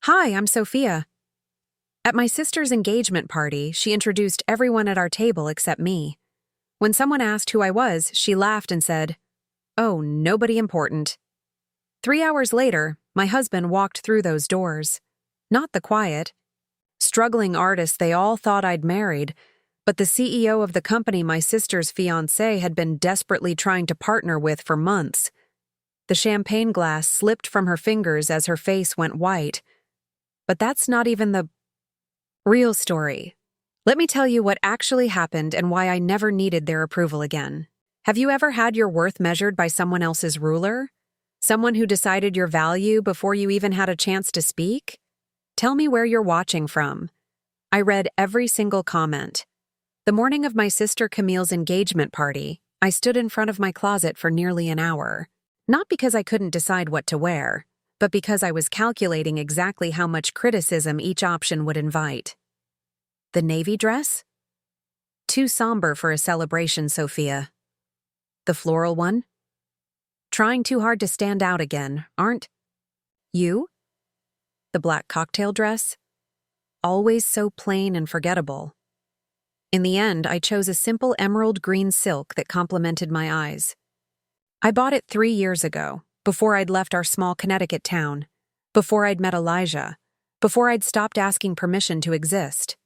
Hi, I'm Sophia. At my sister's engagement party, she introduced everyone at our table except me. When someone asked who I was, she laughed and said, "Oh, nobody important." 3 hours later, my husband walked through those doors. Not the quiet, struggling artist they all thought I'd married, but the CEO of the company my sister's fiancé had been desperately trying to partner with for months. The champagne glass slipped from her fingers as her face went white. But that's not even the real story. Let me tell you what actually happened and why I never needed their approval again. Have you ever had your worth measured by someone else's ruler? Someone who decided your value before you even had a chance to speak? Tell me where you're watching from. I read every single comment. The morning of my sister Camille's engagement party, I stood in front of my closet for nearly an hour. Not because I couldn't decide what to wear, but because I was calculating exactly how much criticism each option would invite. The navy dress? Too somber for a celebration, Sophia. The floral one? Trying too hard to stand out again, aren't you? The black cocktail dress? Always so plain and forgettable. In the end, I chose a simple emerald green silk that complemented my eyes. I bought it 3 years ago, before I'd left our small Connecticut town, before I'd met Elijah, before I'd stopped asking permission to exist.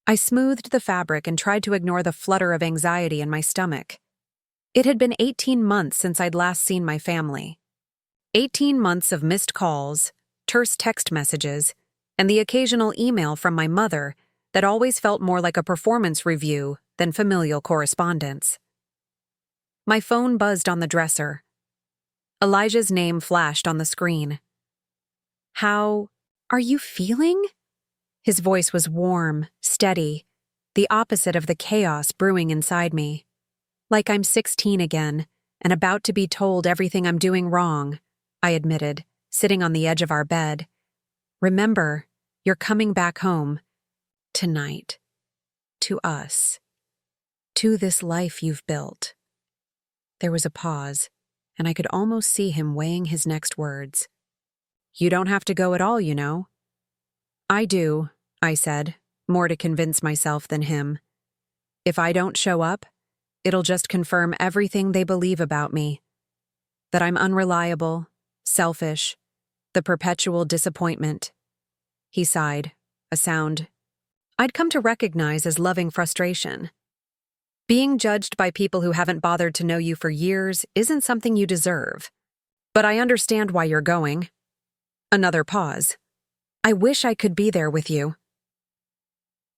I smoothed the fabric and tried to ignore the flutter of anxiety in my stomach. It had been 18 months since I'd last seen my family. 18 months of missed calls, terse text messages, and the occasional email from my mother that always felt more like a performance review than familial correspondence. My phone buzzed on the dresser. Elijah's name flashed on the screen. "How are you feeling?" His voice was warm, steady, the opposite of the chaos brewing inside me. Like I'm 16 again, and about to be told everything I'm doing wrong, I admitted, sitting on the edge of our bed. "Remember, you're coming back home. Tonight. To us. To this life you've built." There was a pause, and I could almost see him weighing his next words. "You don't have to go at all, you know." "I do," I said, more to convince myself than him. "If I don't show up, it'll just confirm everything they believe about me. That I'm unreliable, selfish, the perpetual disappointment." He sighed, a sound I'd come to recognize as loving frustration. Being judged by people who haven't bothered to know you for years isn't something you deserve. "But I understand why you're going." Another pause. "I wish I could be there with you."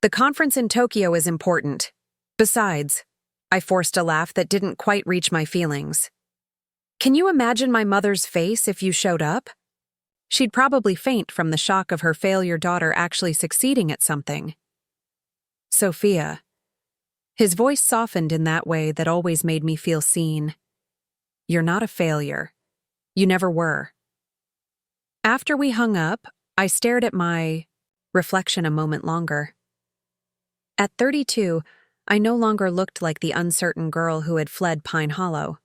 "The conference in Tokyo is important. Besides," I forced a laugh that didn't quite reach my feelings. "Can you imagine my mother's face if you showed up? She'd probably faint from the shock of her failure daughter actually succeeding at something." "Sophia." His voice softened in that way that always made me feel seen. "You're not a failure. You never were." After we hung up, I stared at my reflection a moment longer. At 32, I no longer looked like the uncertain girl who had fled Pine Hollow.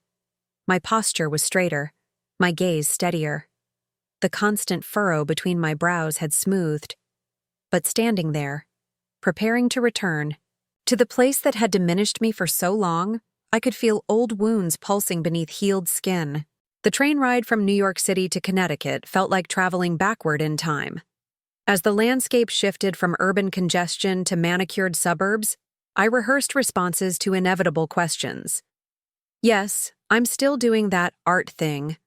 My posture was straighter, my gaze steadier. The constant furrow between my brows had smoothed. But standing there, preparing to return, to the place that had diminished me for so long, I could feel old wounds pulsing beneath healed skin. The train ride from New York City to Connecticut felt like traveling backward in time. As the landscape shifted from urban congestion to manicured suburbs, I rehearsed responses to inevitable questions. Yes, I'm still doing that art thing.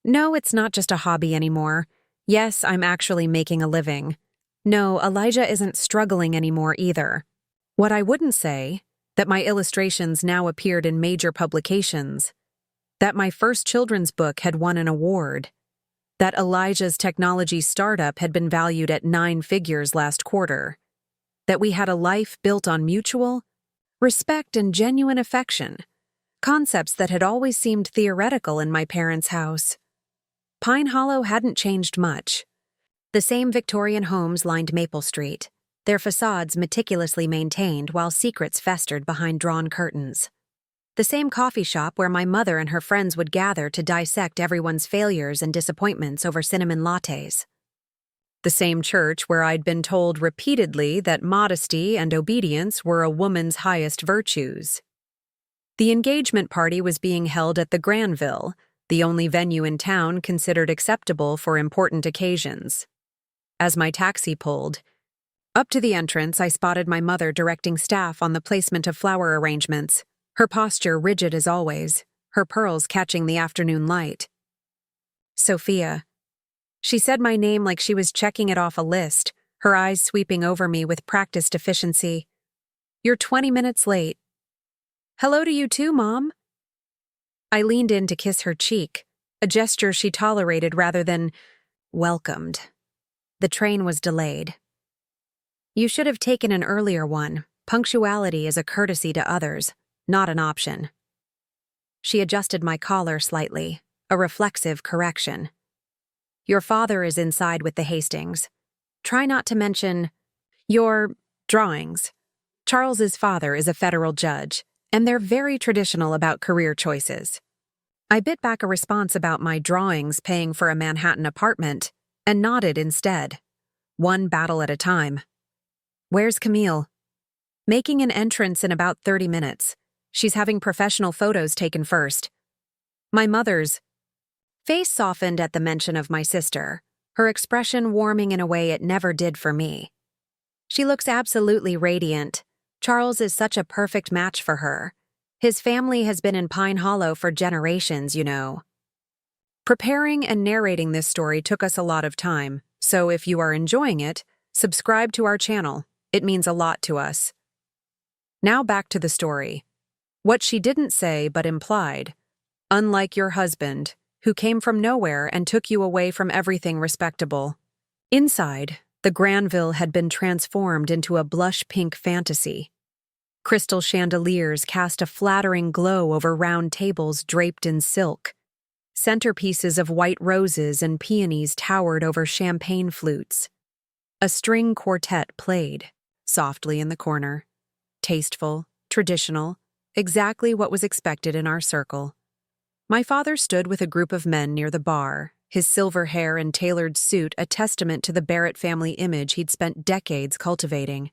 No, it's not just a hobby anymore. Yes, I'm actually making a living. No, Elijah isn't struggling anymore either. What I wouldn't say, that my illustrations now appeared in major publications, that my first children's book had won an award, that Elijah's technology startup had been valued at 9 figures last quarter, that we had a life built on mutual respect and genuine affection, concepts that had always seemed theoretical in my parents' house. Pine Hollow hadn't changed much. The same Victorian homes lined Maple Street, their facades meticulously maintained while secrets festered behind drawn curtains. The same coffee shop where my mother and her friends would gather to dissect everyone's failures and disappointments over cinnamon lattes. the same church where I'd been told repeatedly that modesty and obedience were a woman's highest virtues. The engagement party was being held at the Granville, the only venue in town considered acceptable for important occasions. As my taxi pulled up to the entrance, I spotted my mother directing staff on the placement of flower arrangements, her posture rigid as always, her pearls catching the afternoon light. Sophia. She said my name like she was checking it off a list, her eyes sweeping over me with practiced efficiency. "You're 20 minutes late." "Hello to you too, Mom." I leaned in to kiss her cheek, a gesture she tolerated rather than welcomed. The train was delayed. "You should have taken an earlier one. Punctuality is a courtesy to others, not an option." She adjusted my collar slightly, a reflexive correction. "Your father is inside with the Hastings. Try not to mention your drawings. Charles's father is a federal judge, and they're very traditional about career choices." I bit back a response about my drawings paying for a Manhattan apartment and nodded instead, one battle at a time. "Where's Camille?" "Making an entrance in about 30 minutes. She's having professional photos taken first." My mother's face softened at the mention of my sister, her expression warming in a way it never did for me. "She looks absolutely radiant. Charles is such a perfect match for her. His family has been in Pine Hollow for generations, you know." Preparing and narrating this story took us a lot of time, so if you are enjoying it, subscribe to our channel. It means a lot to us. Now back to the story. What she didn't say but implied. Unlike your husband, who came from nowhere and took you away from everything respectable. Inside, the Granville had been transformed into a blush pink fantasy. Crystal chandeliers cast a flattering glow over round tables draped in silk. Centerpieces of white roses and peonies towered over champagne flutes. A string quartet played, softly in the corner. Tasteful, traditional, exactly what was expected in our circle. My father stood with a group of men near the bar, his silver hair and tailored suit a testament to the Barrett family image he'd spent decades cultivating.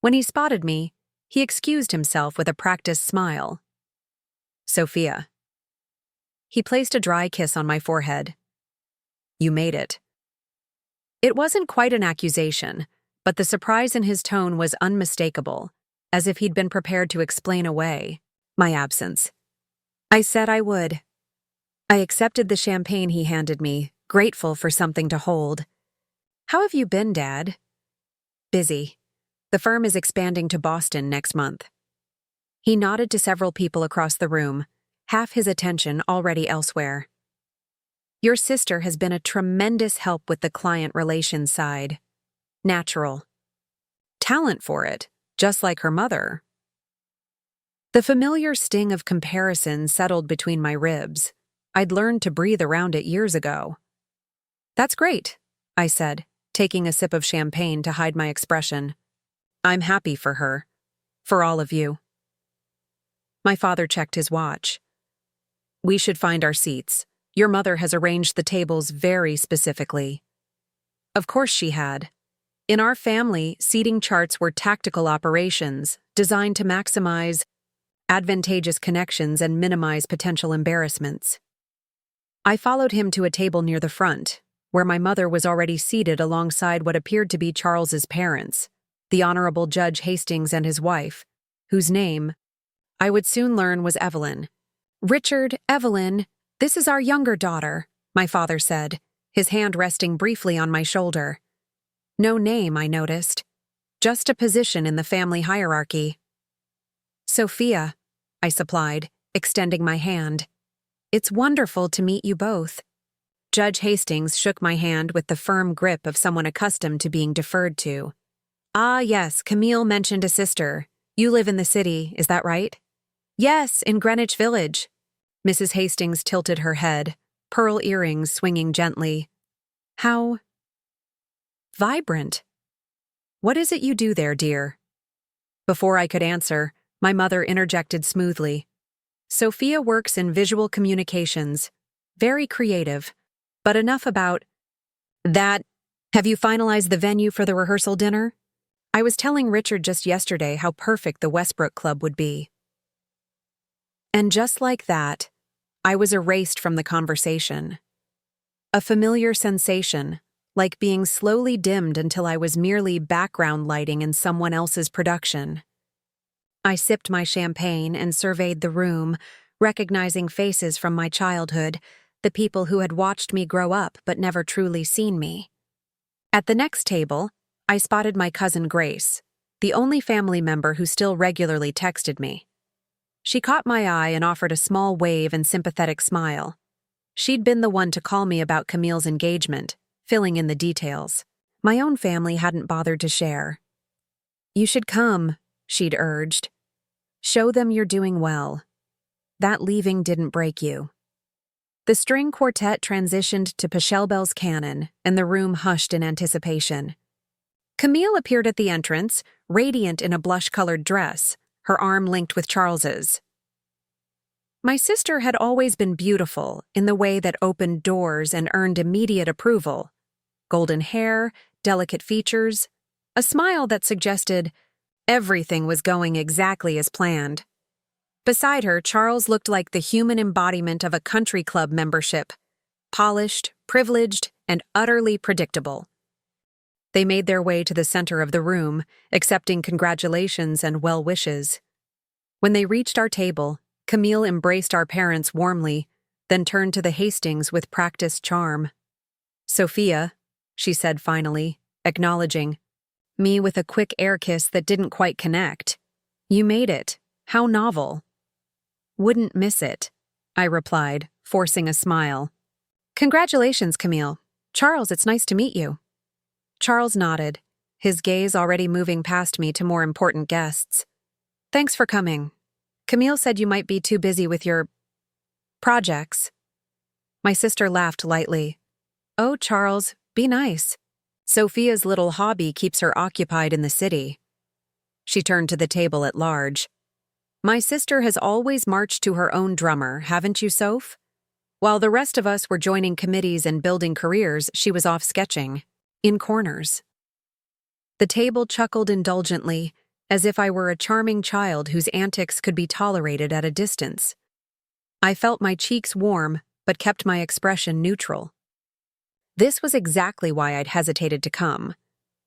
When he spotted me, he excused himself with a practiced smile. "Sophia." He placed a dry kiss on my forehead. "You made it." It wasn't quite an accusation, but the surprise in his tone was unmistakable, as if he'd been prepared to explain away my absence. I said I would. I accepted the champagne he handed me, grateful for something to hold. "How have you been, Dad?" "Busy. The firm is expanding to Boston next month." He nodded to several people across the room, half his attention already elsewhere. "Your sister has been a tremendous help with the client relations side. Natural. Talent for it, just like her mother." The familiar sting of comparison settled between my ribs. I'd learned to breathe around it years ago. "That's great," I said, taking a sip of champagne to hide my expression. "I'm happy for her. For all of you." My father checked his watch. "We should find our seats. Your mother has arranged the tables very specifically." Of course she had. In our family, seating charts were tactical operations designed to maximize advantageous connections and minimize potential embarrassments. I followed him to a table near the front, where my mother was already seated alongside what appeared to be Charles's parents, the Honorable Judge Hastings and his wife, whose name I would soon learn was Evelyn. "Richard, Evelyn, this is our younger daughter," my father said, his hand resting briefly on my shoulder. No name, I noticed. Just a position in the family hierarchy. "Sophia," I supplied, extending my hand. "It's wonderful to meet you both." Judge Hastings shook my hand with the firm grip of someone accustomed to being deferred to. "Ah, yes, Camille mentioned a sister. You live in the city, is that right?" "Yes, in Greenwich Village." Mrs. Hastings tilted her head, pearl earrings swinging gently. "How vibrant. What is it you do there, dear?" Before I could answer, my mother interjected smoothly. "Sophia works in visual communications. Very creative. But enough about that. Have you finalized the venue for the rehearsal dinner? I was telling Richard just yesterday how perfect the Westbrook Club would be. And just like that, I was erased from the conversation. A familiar sensation, like being slowly dimmed until I was merely background lighting in someone else's production. I sipped my champagne and surveyed the room, recognizing faces from my childhood, the people who had watched me grow up but never truly seen me. At the next table, I spotted my cousin Grace, the only family member who still regularly texted me. She caught my eye and offered a small wave and sympathetic smile. She'd been the one to call me about Camille's engagement, filling in the details. My own family hadn't bothered to share. "You should come," she'd urged. "Show them you're doing well. That leaving didn't break you." The string quartet transitioned to Pachelbel's canon, and the room hushed in anticipation. Camille appeared at the entrance, radiant in a blush-colored dress, her arm linked with Charles's. My sister had always been beautiful in the way that opened doors and earned immediate approval. Golden hair, delicate features, a smile that suggested everything was going exactly as planned. Beside her, Charles looked like the human embodiment of a country club membership, polished, privileged, and utterly predictable. They made their way to the center of the room, accepting congratulations and well wishes. When they reached our table, Camille embraced our parents warmly, then turned to the Hastings with practiced charm. "Sophia," she said finally, acknowledging me with a quick air kiss that didn't quite connect. "You made it. How novel." "Wouldn't miss it," I replied, forcing a smile. "Congratulations, Camille. Charles, it's nice to meet you." Charles nodded, his gaze already moving past me to more important guests. "Thanks for coming. Camille said you might be too busy with your projects." My sister laughed lightly. "Oh, Charles, be nice. Sophia's little hobby keeps her occupied in the city." She turned to the table at large. "My sister has always marched to her own drummer, haven't you, Soph? While the rest of us were joining committees and building careers, she was off sketching, in corners." The table chuckled indulgently, as if I were a charming child whose antics could be tolerated at a distance. I felt my cheeks warm, but kept my expression neutral. This was exactly why I'd hesitated to come.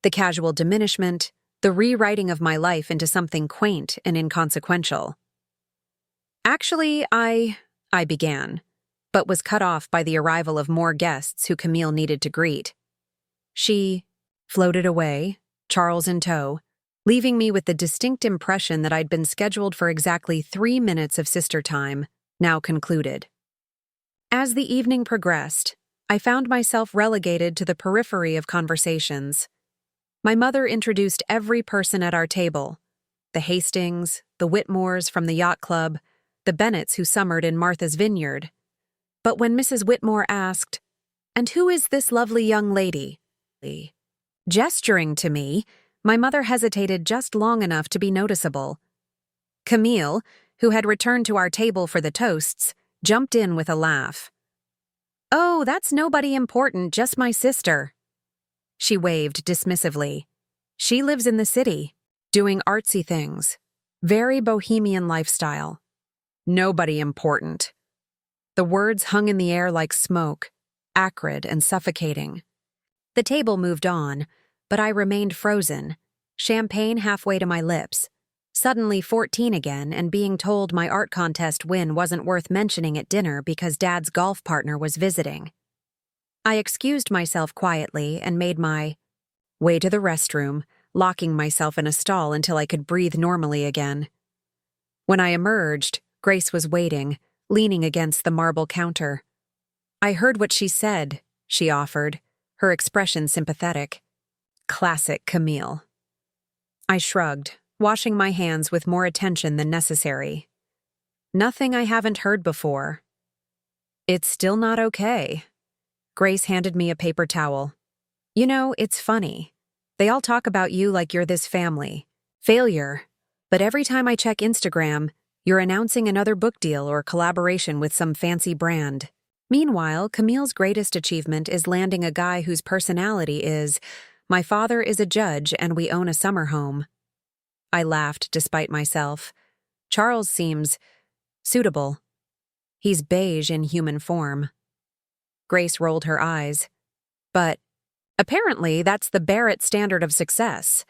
The casual diminishment, the rewriting of my life into something quaint and inconsequential. "Actually, I began, but was cut off by the arrival of more guests who Camille needed to greet. She floated away, Charles in tow, leaving me with the distinct impression that I'd been scheduled for exactly 3 minutes of sister time, now concluded. As the evening progressed, I found myself relegated to the periphery of conversations. My mother introduced every person at our table: the Hastings, the Whitmores from the yacht club, the Bennetts who summered in Martha's Vineyard. But when Mrs. Whitmore asked, "And who is this lovely young lady?" gesturing to me, my mother hesitated just long enough to be noticeable. Camille, who had returned to our table for the toasts, jumped in with a laugh. "Oh, that's nobody important, just my sister." She waved dismissively. "She lives in the city, doing artsy things. Very bohemian lifestyle. Nobody important." The words hung in the air like smoke, acrid and suffocating. The table moved on, but I remained frozen, champagne halfway to my lips, suddenly 14 again and being told my art contest win wasn't worth mentioning at dinner because Dad's golf partner was visiting. I excused myself quietly and made my way to the restroom, locking myself in a stall until I could breathe normally again. When I emerged, Grace was waiting, leaning against the marble counter. "I heard what she said," she offered, her expression sympathetic. Classic Camille. I shrugged, washing my hands with more attention than necessary. "Nothing I haven't heard before." "It's still not okay." Grace handed me a paper towel. "You know, it's funny. They all talk about you like you're this family. Failure. But every time I check Instagram, you're announcing another book deal or collaboration with some fancy brand. Meanwhile, Camille's greatest achievement is landing a guy whose personality is, "My father is a judge and we own a summer home." I laughed despite myself. Charles seems suitable. He's beige in human form. Grace rolled her eyes. But apparently that's the Barrett standard of success.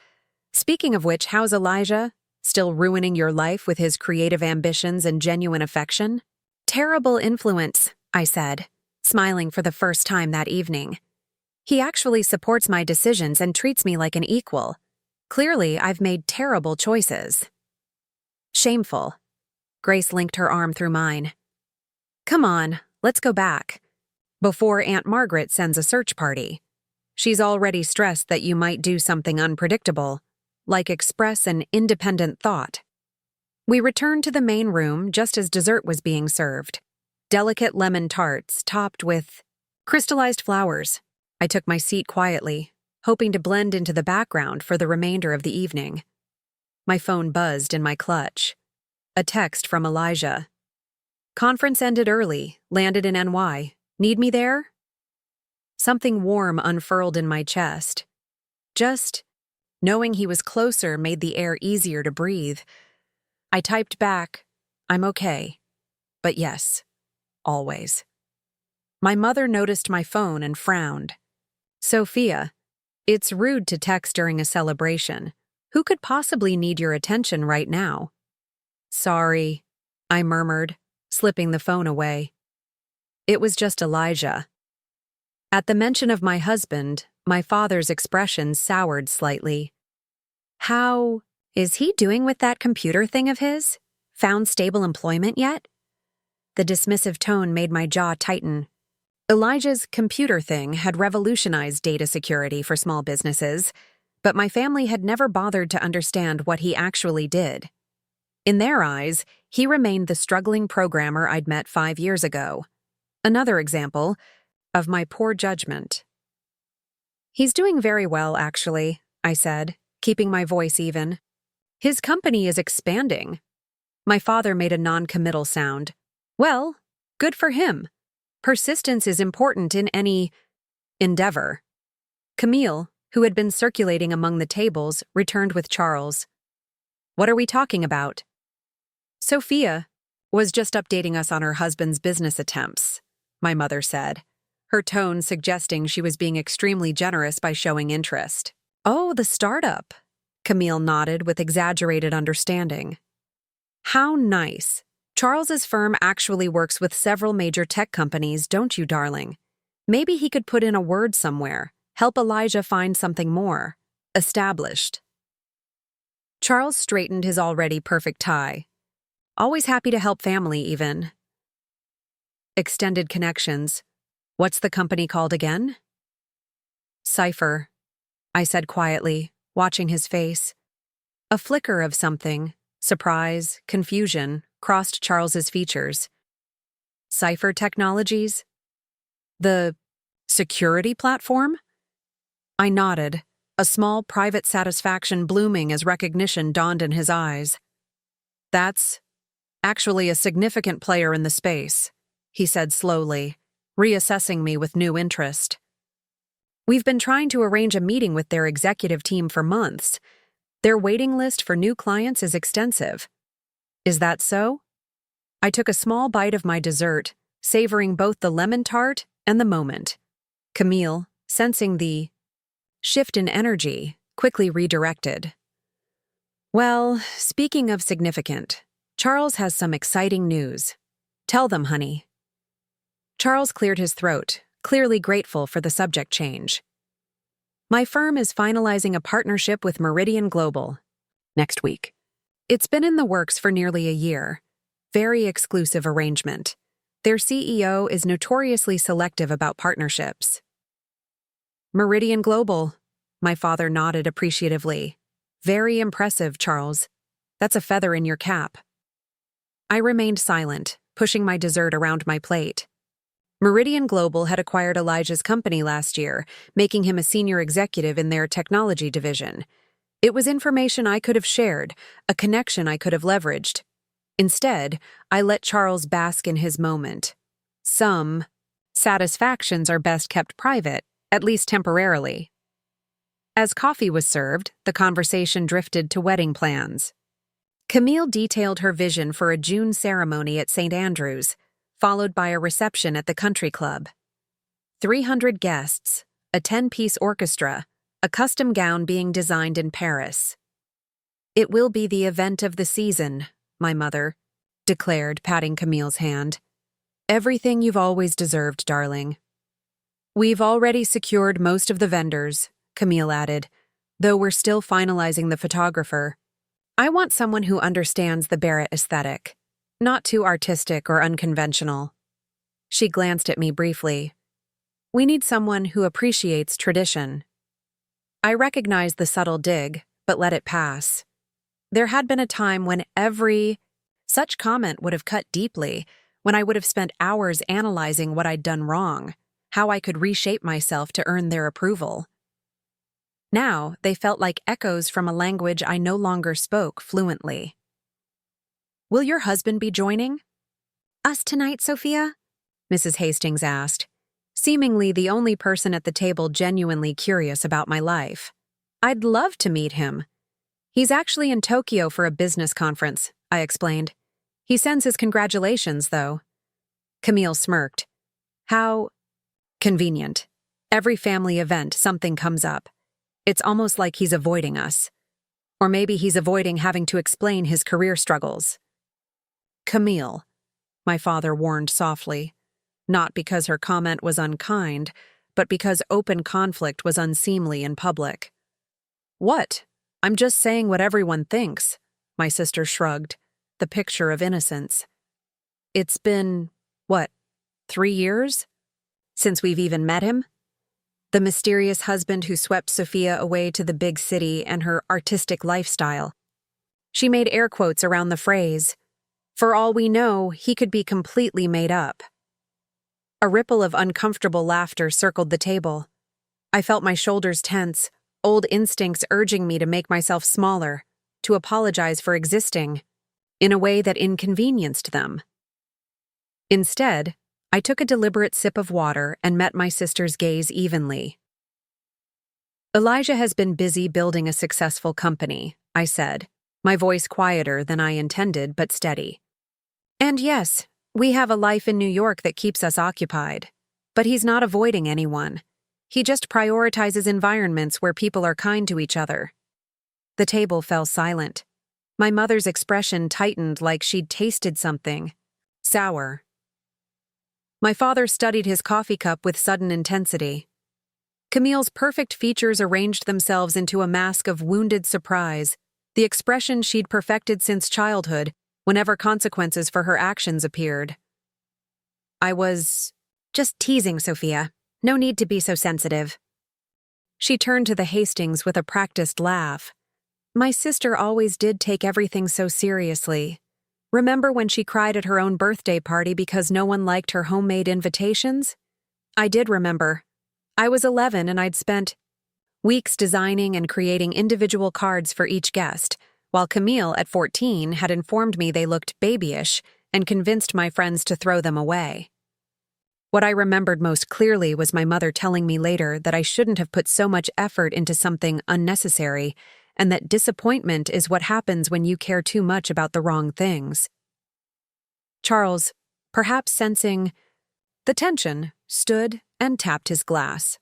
Speaking of which, how's Elijah? Still ruining your life with his creative ambitions and genuine affection? Terrible influence, I said, smiling for the first time that evening. He actually supports my decisions and treats me like an equal. Clearly, I've made terrible choices. Shameful. Grace linked her arm through mine. Come on, let's go back. Before Aunt Margaret sends a search party. She's already stressed that you might do something unpredictable, like express an independent thought. We returned to the main room just as dessert was being served. Delicate lemon tarts topped with crystallized flowers. I took my seat quietly, hoping to blend into the background for the remainder of the evening. My phone buzzed in my clutch. A text from Elijah. Conference ended early, landed in NY. Need me there? Something warm unfurled in my chest. Just knowing he was closer made the air easier to breathe. I typed back, I'm okay. But yes, always. My mother noticed my phone and frowned. Sophia, it's rude to text during a celebration. Who could possibly need your attention right now? Sorry, I murmured, slipping the phone away. It was just Elijah. At the mention of my husband, my father's expression soured slightly. How is he doing with that computer thing of his? Found stable employment yet? The dismissive tone made my jaw tighten. Elijah's computer thing had revolutionized data security for small businesses, but my family had never bothered to understand what he actually did. In their eyes, he remained the struggling programmer I'd met 5 years ago. Another example of my poor judgment. He's doing very well, actually, I said, keeping my voice even. His company is expanding. My father made a non-committal sound. Well, good for him. Persistence is important in any endeavor. Camille, who had been circulating among the tables, returned with Charles. What are we talking about? Sophia was just updating us on her husband's business attempts, my mother said, her tone suggesting she was being extremely generous by showing interest. Oh, the startup, Camille nodded with exaggerated understanding. How nice. Charles's firm actually works with several major tech companies, don't you, darling? Maybe he could put in a word somewhere, help Elijah find something more established. Charles straightened his already perfect tie. Always happy to help family, even. Extended connections. What's the company called again? Cipher, I said quietly, watching his face. A flicker of something, surprise, confusion, crossed Charles's features. Cipher Technologies? The security platform? I nodded, a small private satisfaction blooming as recognition dawned in his eyes. That's actually a significant player in the space, he said slowly, reassessing me with new interest. We've been trying to arrange a meeting with their executive team for months. Their waiting list for new clients is extensive. Is that so? I took a small bite of my dessert, savoring both the lemon tart and the moment. Camille, sensing the shift in energy, quickly redirected. Well, speaking of significant, Charles has some exciting news. Tell them, honey. Charles cleared his throat, clearly grateful for the subject change. My firm is finalizing a partnership with Meridian Global next week. It's been in the works for nearly a year. Very exclusive arrangement. Their CEO is notoriously selective about partnerships. Meridian Global, my father nodded appreciatively. Very impressive, Charles. That's a feather in your cap. I remained silent, pushing my dessert around my plate. Meridian Global had acquired Elijah's company last year, making him a senior executive in their technology division. It was information I could have shared, a connection I could have leveraged. Instead, I let Charles bask in his moment. Some satisfactions are best kept private, at least temporarily. As coffee was served, the conversation drifted to wedding plans. Camille detailed her vision for a June ceremony at St. Andrews, followed by a reception at the country club. 300 guests, a 10-piece orchestra, a custom gown being designed in Paris. "It will be the event of the season," my mother declared, patting Camille's hand. "Everything you've always deserved, darling." "We've already secured most of the vendors," Camille added, "though we're still finalizing the photographer. I want someone who understands the Barrett aesthetic, not too artistic or unconventional." She glanced at me briefly. "We need someone who appreciates tradition." I recognized the subtle dig, but let it pass. There had been a time when every such comment would have cut deeply, when I would have spent hours analyzing what I'd done wrong, how I could reshape myself to earn their approval. Now, they felt like echoes from a language I no longer spoke fluently. "Will your husband be joining us tonight, Sophia?" Mrs. Hastings asked, seemingly the only person at the table genuinely curious about my life. "I'd love to meet him. He's actually in Tokyo for a business conference," I explained. "He sends his congratulations, though." Camille smirked. "How convenient. Every family event, something comes up. It's almost like he's avoiding us. Or maybe he's avoiding having to explain his career struggles." "Camille," my father warned softly, not because her comment was unkind, but because open conflict was unseemly in public. "What? I'm just saying what everyone thinks," my sister shrugged, the picture of innocence. "It's been, 3 years? Since we've even met him? The mysterious husband who swept Sophia away to the big city and her artistic lifestyle." She made air quotes around the phrase. "For all we know, he could be completely made up." A ripple of uncomfortable laughter circled the table. I felt my shoulders tense, old instincts urging me to make myself smaller, to apologize for existing, in a way that inconvenienced them. Instead, I took a deliberate sip of water and met my sister's gaze evenly. "Elijah has been busy building a successful company," I said, my voice quieter than I intended but steady. "And yes, we have a life in New York that keeps us occupied. But he's not avoiding anyone. He just prioritizes environments where people are kind to each other." The table fell silent. My mother's expression tightened like she'd tasted something sour. My father studied his coffee cup with sudden intensity. Camille's perfect features arranged themselves into a mask of wounded surprise, the expression she'd perfected since childhood, whenever consequences for her actions appeared. "I was just teasing, Sophia. No need to be so sensitive." She turned to the Hastings with a practiced laugh. "My sister always did take everything so seriously. Remember when she cried at her own birthday party because no one liked her homemade invitations?" I did remember. I was 11 and I'd spent weeks designing and creating individual cards for each guest, while Camille, at 14, had informed me they looked babyish and convinced my friends to throw them away. What I remembered most clearly was my mother telling me later that I shouldn't have put so much effort into something unnecessary, and that disappointment is what happens when you care too much about the wrong things. Charles, perhaps sensing the tension, stood and tapped his glass.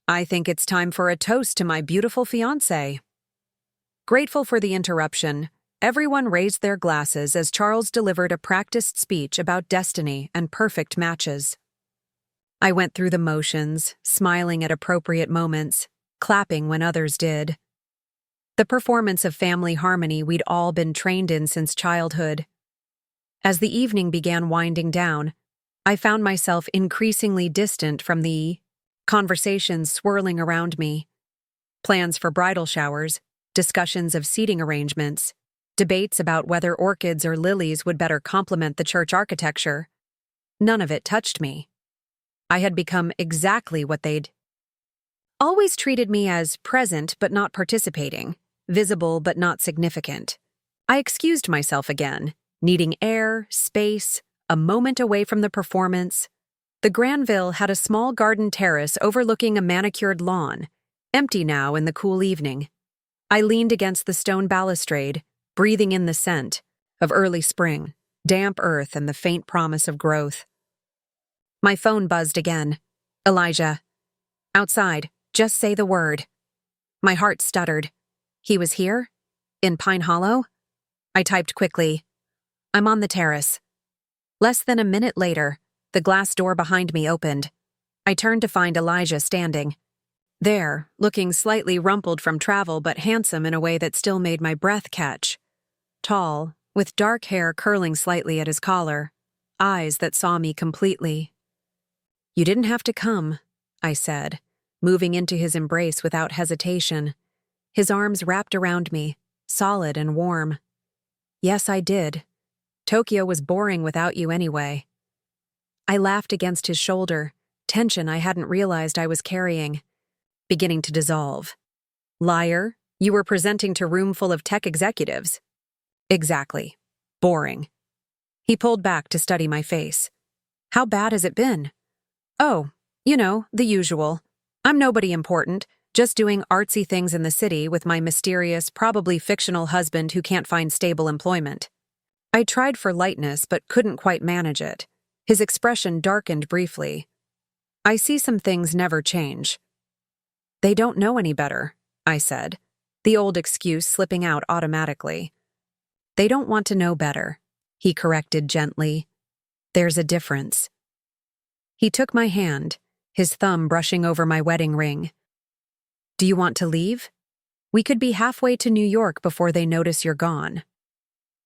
"I think it's time for a toast to my beautiful fiancé." Grateful for the interruption, everyone raised their glasses as Charles delivered a practiced speech about destiny and perfect matches. I went through the motions, smiling at appropriate moments, clapping when others did. The performance of family harmony we'd all been trained in since childhood. As the evening began winding down, I found myself increasingly distant from the conversations swirling around me. Plans for bridal showers, discussions of seating arrangements, debates about whether orchids or lilies would better complement the church architecture. None of it touched me. I had become exactly what they'd always treated me as: present but not participating, visible but not significant. I excused myself again, needing air, space, a moment away from the performance. The Granville had a small garden terrace overlooking a manicured lawn, empty now in the cool evening. I leaned against the stone balustrade, breathing in the scent of early spring, damp earth, and the faint promise of growth. My phone buzzed again. Elijah. Outside, just say the word. My heart stuttered. He was here? In Pine Hollow? I typed quickly. I'm on the terrace. Less than a minute later, the glass door behind me opened. I turned to find Elijah standing. There, looking slightly rumpled from travel but handsome in a way that still made my breath catch. Tall, with dark hair curling slightly at his collar, eyes that saw me completely. You didn't have to come, I said, moving into his embrace without hesitation. His arms wrapped around me, solid and warm. Yes, I did. Tokyo was boring without you anyway. I laughed against his shoulder, tension I hadn't realized I was carrying, beginning to dissolve. Liar, you were presenting to a room full of tech executives. Exactly. Boring. He pulled back to study my face. How bad has it been? Oh, the usual. I'm nobody important, just doing artsy things in the city with my mysterious, probably fictional husband who can't find stable employment. I tried for lightness but couldn't quite manage it. His expression darkened briefly. I see some things never change. They don't know any better, I said, the old excuse slipping out automatically. They don't want to know better, he corrected gently. There's a difference. He took my hand, his thumb brushing over my wedding ring. Do you want to leave? We could be halfway to New York before they notice you're gone.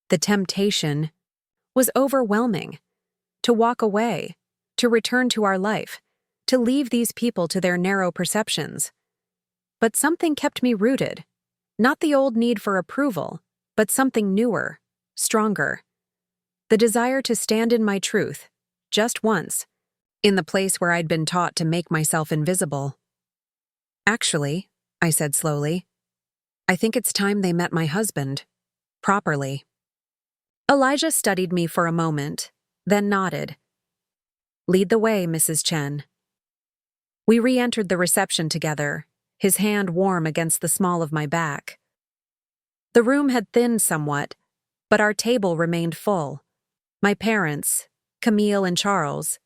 The temptation was overwhelming. To walk away, to return to our life, to leave these people to their narrow perceptions. But something kept me rooted. Not the old need for approval, but something newer, stronger. The desire to stand in my truth, just once, in the place where I'd been taught to make myself invisible. Actually, I said slowly, I think it's time they met my husband. Properly. Elijah studied me for a moment, then nodded. Lead the way, Mrs. Chen. We re-entered the reception together, his hand warm against the small of my back. The room had thinned somewhat, but our table remained full. My parents, Camille and Charles,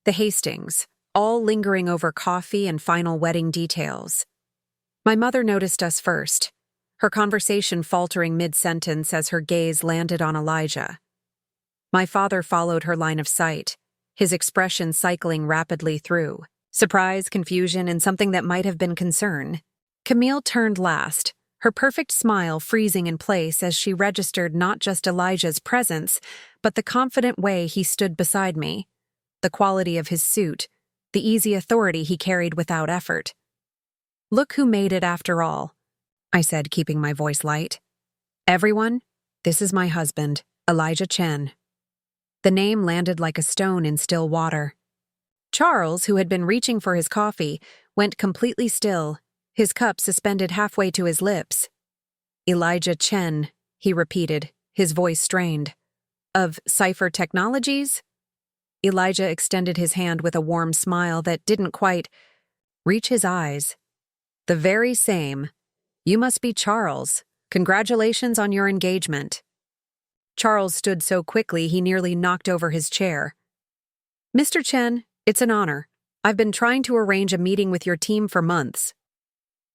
the Hastings, all lingering over coffee and final wedding details. My mother noticed us first, her conversation faltering mid-sentence as her gaze landed on Elijah. My father followed her line of sight, his expression cycling rapidly through. Surprise, confusion, and something that might have been concern. Camille turned last, her perfect smile freezing in place as she registered not just Elijah's presence, but the confident way he stood beside me, the quality of his suit, the easy authority he carried without effort. Look who made it after all, I said, keeping my voice light. Everyone, this is my husband, Elijah Chen. The name landed like a stone in still water. Charles, who had been reaching for his coffee, went completely still, his cup suspended halfway to his lips. Elijah Chen, he repeated, his voice strained. Of Cipher Technologies? Elijah extended his hand with a warm smile that didn't quite reach his eyes. The very same. You must be Charles. Congratulations on your engagement. Charles stood so quickly he nearly knocked over his chair. Mr. Chen, it's an honor. I've been trying to arrange a meeting with your team for months.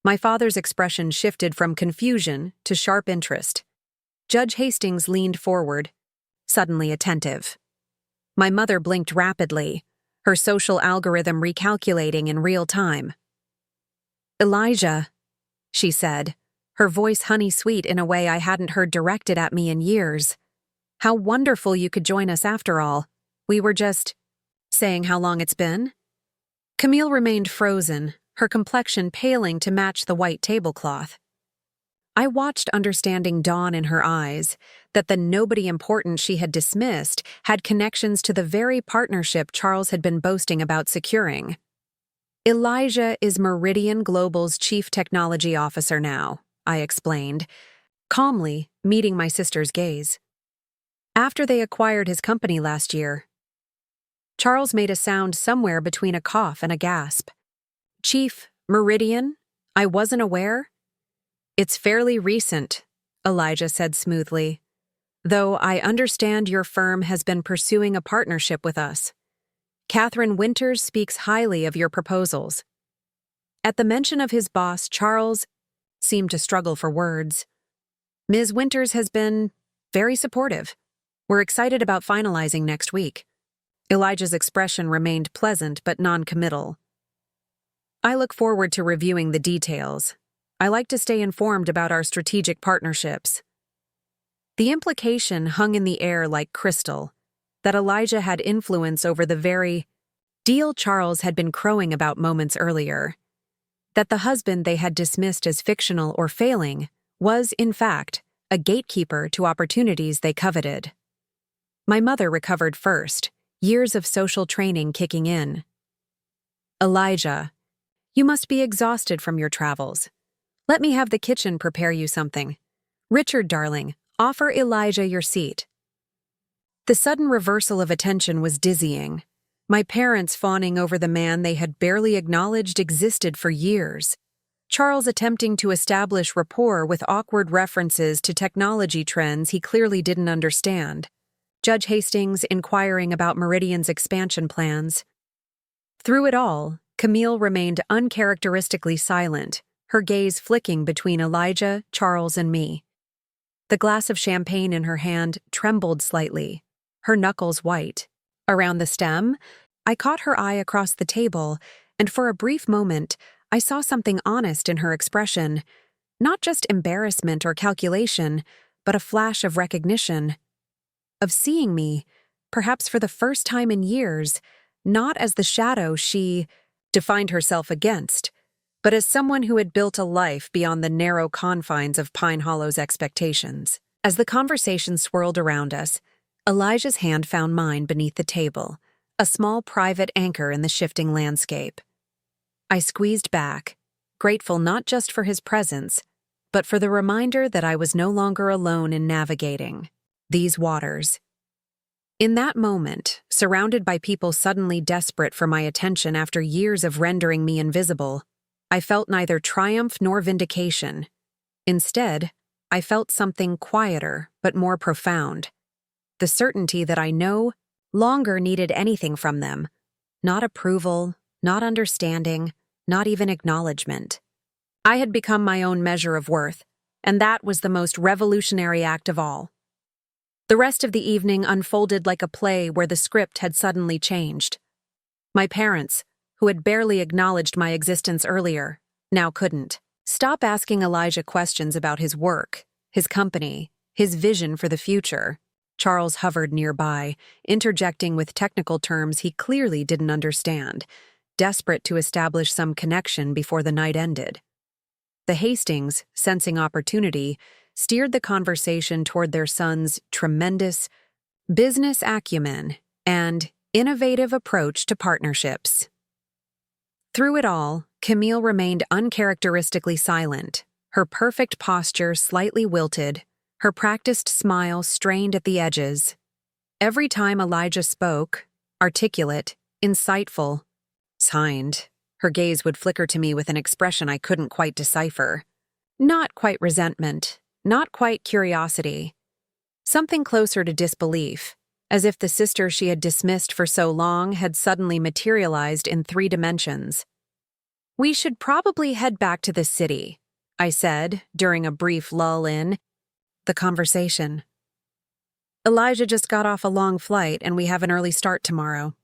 My father's expression shifted from confusion to sharp interest. Judge Hastings leaned forward, suddenly attentive. My mother blinked rapidly, her social algorithm recalculating in real time. Elijah, she said, her voice honey-sweet in a way I hadn't heard directed at me in years. How wonderful you could join us after all. We were just saying how long it's been. Camille remained frozen, her complexion paling to match the white tablecloth. I watched understanding dawn in her eyes, that the nobody important she had dismissed had connections to the very partnership Charles had been boasting about securing. Elijah is Meridian Global's chief technology officer now, I explained, calmly meeting my sister's gaze. After they acquired his company last year. Charles made a sound somewhere between a cough and a gasp. Chief, Meridian? I wasn't aware? It's fairly recent, Elijah said smoothly. Though I understand your firm has been pursuing a partnership with us. Catherine Winters speaks highly of your proposals. At the mention of his boss, Charles seemed to struggle for words. Ms. Winters has been very supportive. We're excited about finalizing next week. Elijah's expression remained pleasant but non-committal. I look forward to reviewing the details. I like to stay informed about our strategic partnerships. The implication hung in the air like crystal, that Elijah had influence over the very deal Charles had been crowing about moments earlier. That the husband they had dismissed as fictional or failing was, in fact, a gatekeeper to opportunities they coveted. My mother recovered first, years of social training kicking in. Elijah, you must be exhausted from your travels. Let me have the kitchen prepare you something. Richard, darling, offer Elijah your seat. The sudden reversal of attention was dizzying. My parents fawning over the man they had barely acknowledged existed for years. Charles attempting to establish rapport with awkward references to technology trends he clearly didn't understand. Judge Hastings inquiring about Meridian's expansion plans. Through it all, Camille remained uncharacteristically silent, her gaze flicking between Elijah, Charles, and me. The glass of champagne in her hand trembled slightly, her knuckles white. Around the stem, I caught her eye across the table, and for a brief moment, I saw something honest in her expression, not just embarrassment or calculation, but a flash of recognition. Of seeing me, perhaps for the first time in years, not as the shadow she defined herself against, but as someone who had built a life beyond the narrow confines of Pine Hollow's expectations. As the conversation swirled around us, Elijah's hand found mine beneath the table, a small private anchor in the shifting landscape. I squeezed back, grateful not just for his presence, but for the reminder that I was no longer alone in navigating these waters. In that moment, surrounded by people suddenly desperate for my attention after years of rendering me invisible, I felt neither triumph nor vindication. Instead, I felt something quieter but more profound. The certainty that I no longer needed anything from them. Not approval, not understanding, not even acknowledgement. I had become my own measure of worth, and that was the most revolutionary act of all. The rest of the evening unfolded like a play where the script had suddenly changed. My parents, who had barely acknowledged my existence earlier, now couldn't. Stop asking Elijah questions about his work, his company, his vision for the future. Charles hovered nearby, interjecting with technical terms he clearly didn't understand, desperate to establish some connection before the night ended. The Hastings, sensing opportunity, steered the conversation toward their son's tremendous business acumen and innovative approach to partnerships. Through it all, Camille remained uncharacteristically silent, her perfect posture slightly wilted, her practiced smile strained at the edges. Every time Elijah spoke, articulate, insightful, signed, her gaze would flicker to me with an expression I couldn't quite decipher. Not quite resentment, not quite curiosity. Something closer to disbelief, as if the sister she had dismissed for so long had suddenly materialized in 3 dimensions. "We should probably head back to the city," I said, during a brief lull in the conversation. "Elijah just got off a long flight and we have an early start tomorrow."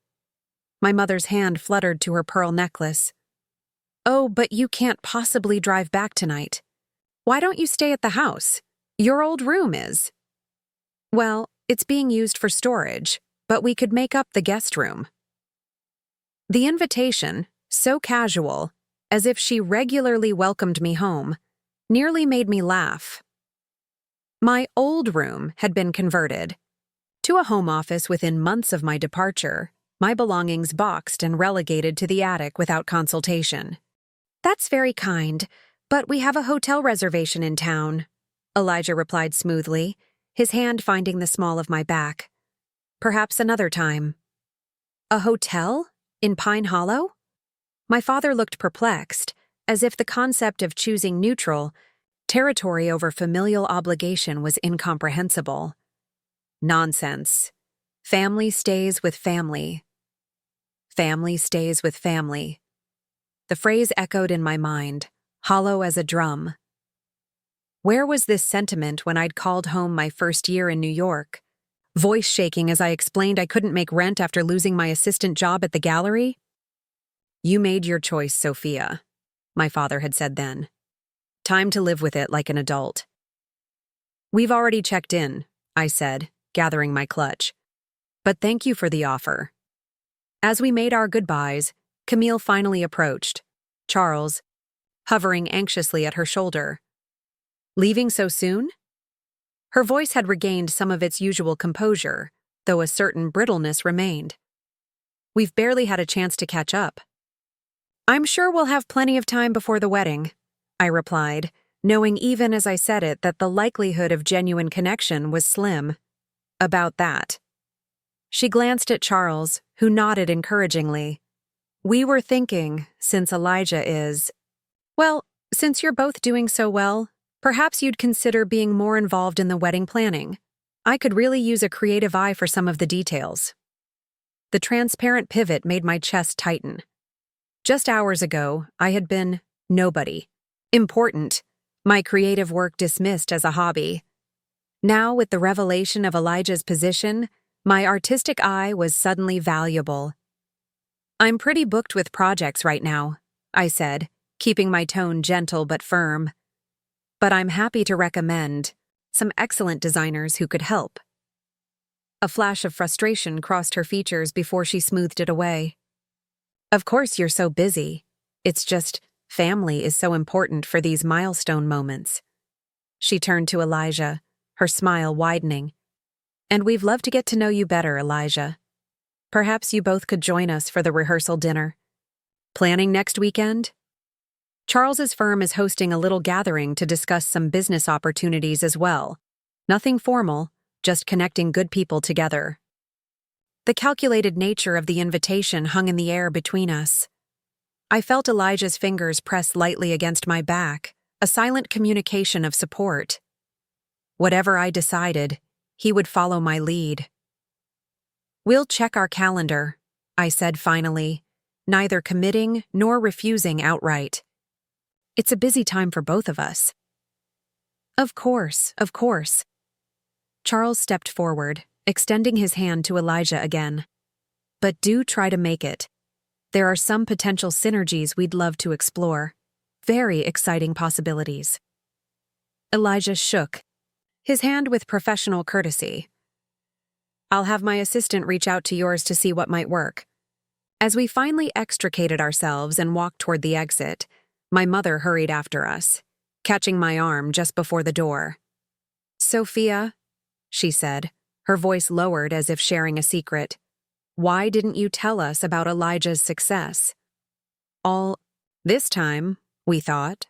My mother's hand fluttered to her pearl necklace. "Oh, but you can't possibly drive back tonight. Why don't you stay at the house? Your old room is." "Well, it's being used for storage, but we could make up the guest room." The invitation, so casual, as if she regularly welcomed me home, nearly made me laugh. My old room had been converted to a home office within months of my departure, my belongings boxed and relegated to the attic without consultation. "That's very kind, but we have a hotel reservation in town," Elijah replied smoothly, his hand finding the small of my back. "Perhaps another time." A hotel? In Pine Hollow? My father looked perplexed, as if the concept of choosing neutral territory over familial obligation was incomprehensible. Nonsense. Family stays with family. Family stays with family. The phrase echoed in my mind, hollow as a drum. Where was this sentiment when I'd called home my first year in New York, voice shaking as I explained I couldn't make rent after losing my assistant job at the gallery? "You made your choice, Sophia," my father had said then. "Time to live with it like an adult." "We've already checked in," I said, gathering my clutch. "But thank you for the offer." As we made our goodbyes, Camille finally approached, Charles hovering anxiously at her shoulder. "Leaving so soon?" Her voice had regained some of its usual composure, though a certain brittleness remained. "We've barely had a chance to catch up." "I'm sure we'll have plenty of time before the wedding," I replied, knowing even as I said it that the likelihood of genuine connection was slim. "About that." She glanced at Charles, who nodded encouragingly. "We were thinking, since Elijah is... Well, since you're both doing so well, perhaps you'd consider being more involved in the wedding planning. I could really use a creative eye for some of the details." The transparent pivot made my chest tighten. Just hours ago, I had been nobody. Important. My creative work dismissed as a hobby. Now, with the revelation of Elijah's position, my artistic eye was suddenly valuable. "I'm pretty booked with projects right now," I said, keeping my tone gentle but firm. "But I'm happy to recommend some excellent designers who could help." A flash of frustration crossed her features before she smoothed it away. "Of course you're so busy. It's just family is so important for these milestone moments." She turned to Elijah, her smile widening. "And we'd love to get to know you better, Elijah. Perhaps you both could join us for the rehearsal dinner. Planning next weekend?" Charles's firm is hosting a little gathering to discuss some business opportunities as well. Nothing formal, just connecting good people together. The calculated nature of the invitation hung in the air between us. I felt Elijah's fingers press lightly against my back, a silent communication of support. Whatever I decided, he would follow my lead. "We'll check our calendar," I said finally, neither committing nor refusing outright. "It's a busy time for both of us." Of course. Charles stepped forward, extending his hand to Elijah again. "But do try to make it. There are some potential synergies we'd love to explore. Very exciting possibilities." Elijah shook, his hand with professional courtesy. "I'll have my assistant reach out to yours to see what might work." As we finally extricated ourselves and walked toward the exit, my mother hurried after us, catching my arm just before the door. "Sophia," she said, her voice lowered as if sharing a secret, "why didn't you tell us about Elijah's success?" "All this time, we thought."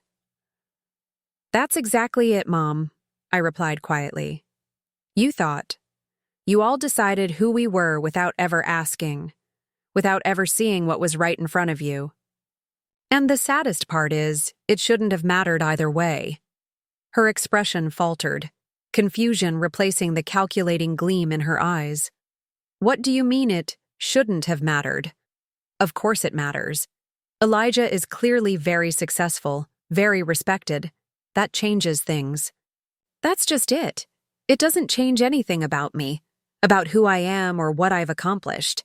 "That's exactly it, Mom," I replied quietly. "You thought. You all decided who we were without ever asking, without ever seeing what was right in front of you. And the saddest part is, it shouldn't have mattered either way." Her expression faltered, confusion replacing the calculating gleam in her eyes. "What do you mean it shouldn't have mattered?" "Of course it matters. Elijah is clearly very successful, very respected. That changes things." "That's just it. It doesn't change anything about me, about who I am or what I've accomplished.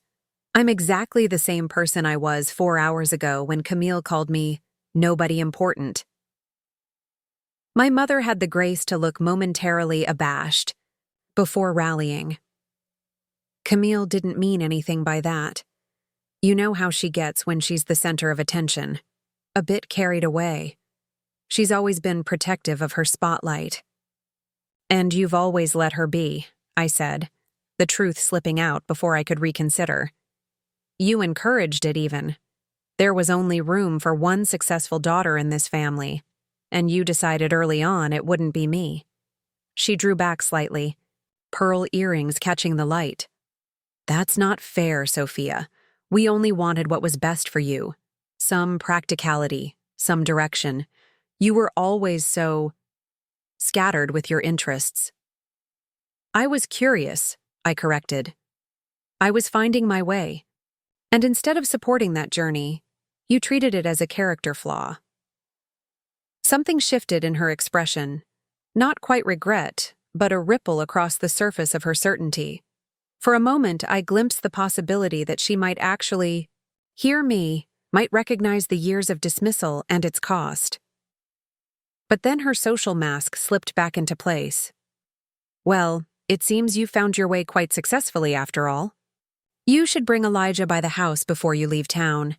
I'm exactly the same person I was 4 hours ago when Camille called me nobody important." My mother had the grace to look momentarily abashed, before rallying. "Camille didn't mean anything by that. You know how she gets when she's the center of attention. A bit carried away. She's always been protective of her spotlight." "And you've always let her be," I said, the truth slipping out before I could reconsider. "You encouraged it even. There was only room for one successful daughter in this family, and you decided early on it wouldn't be me." She drew back slightly, pearl earrings catching the light. "That's not fair, Sophia. We only wanted what was best for you. Some practicality, some direction. You were always so scattered with your interests. I was curious, I corrected. I was finding my way. And instead of supporting that journey, you treated it as a character flaw. Something shifted in her expression. Not quite regret, but a ripple across the surface of her certainty. For a moment, I glimpsed the possibility that she might actually hear me, might recognize the years of dismissal and its cost. But then her social mask slipped back into place. Well, it seems you found your way quite successfully after all. You should bring Elijah by the house before you leave town.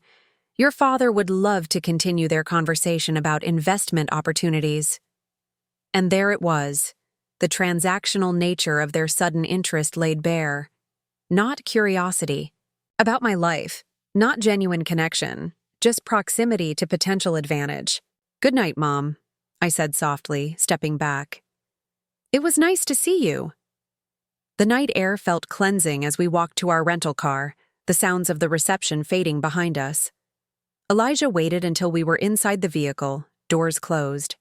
Your father would love to continue their conversation about investment opportunities. And there it was, the transactional nature of their sudden interest laid bare. Not curiosity. About my life. Not genuine connection. Just proximity to potential advantage. Good night, Mom, I said softly, stepping back. It was nice to see you. The night air felt cleansing as we walked to our rental car, the sounds of the reception fading behind us. Elijah waited until we were inside the vehicle, doors closed.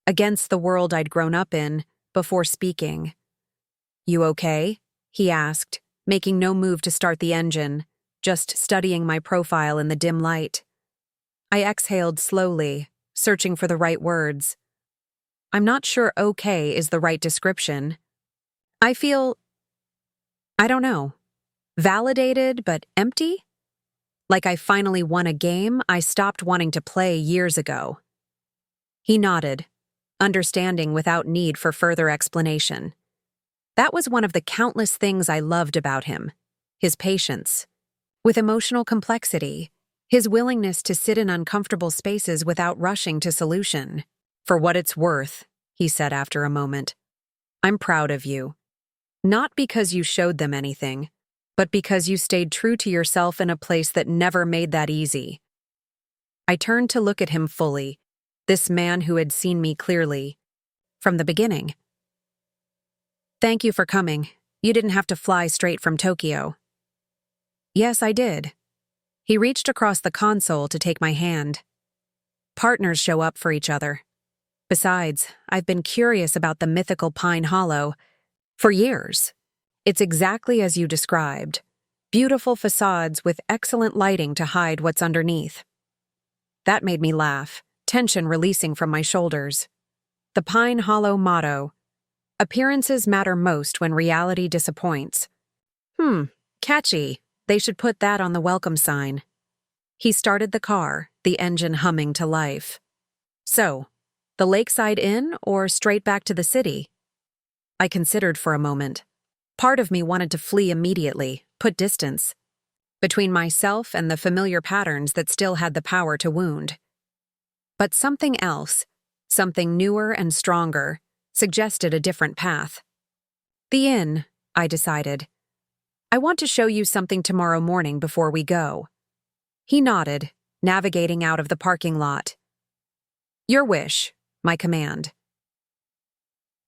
Against the world I'd grown up in, before speaking. You okay? He asked, making no move to start the engine, just studying my profile in the dim light. I exhaled slowly, searching for the right words. I'm not sure okay is the right description. I feel, I don't know, validated but empty? Like I finally won a game I stopped wanting to play years ago. He nodded, understanding without need for further explanation. That was one of the countless things I loved about him, his patience. With emotional complexity, his willingness to sit in uncomfortable spaces without rushing to solution. For what it's worth, he said after a moment, I'm proud of you. Not because you showed them anything, but because you stayed true to yourself in a place that never made that easy. I turned to look at him fully, this man who had seen me clearly, from the beginning. Thank you for coming. You didn't have to fly straight from Tokyo. Yes, I did. He reached across the console to take my hand. Partners show up for each other. Besides, I've been curious about the mythical Pine Hollow for years. It's exactly as you described. Beautiful facades with excellent lighting to hide what's underneath. That made me laugh, tension releasing from my shoulders. The Pine Hollow motto. Appearances matter most when reality disappoints. Catchy. They should put that on the welcome sign. He started the car, the engine humming to life. So, the Lakeside Inn or straight back to the city? I considered for a moment. Part of me wanted to flee immediately, put distance between myself and the familiar patterns that still had the power to wound. But something else, something newer and stronger, suggested a different path. The inn, I decided. I want to show you something tomorrow morning before we go. He nodded, navigating out of the parking lot. Your wish, my command.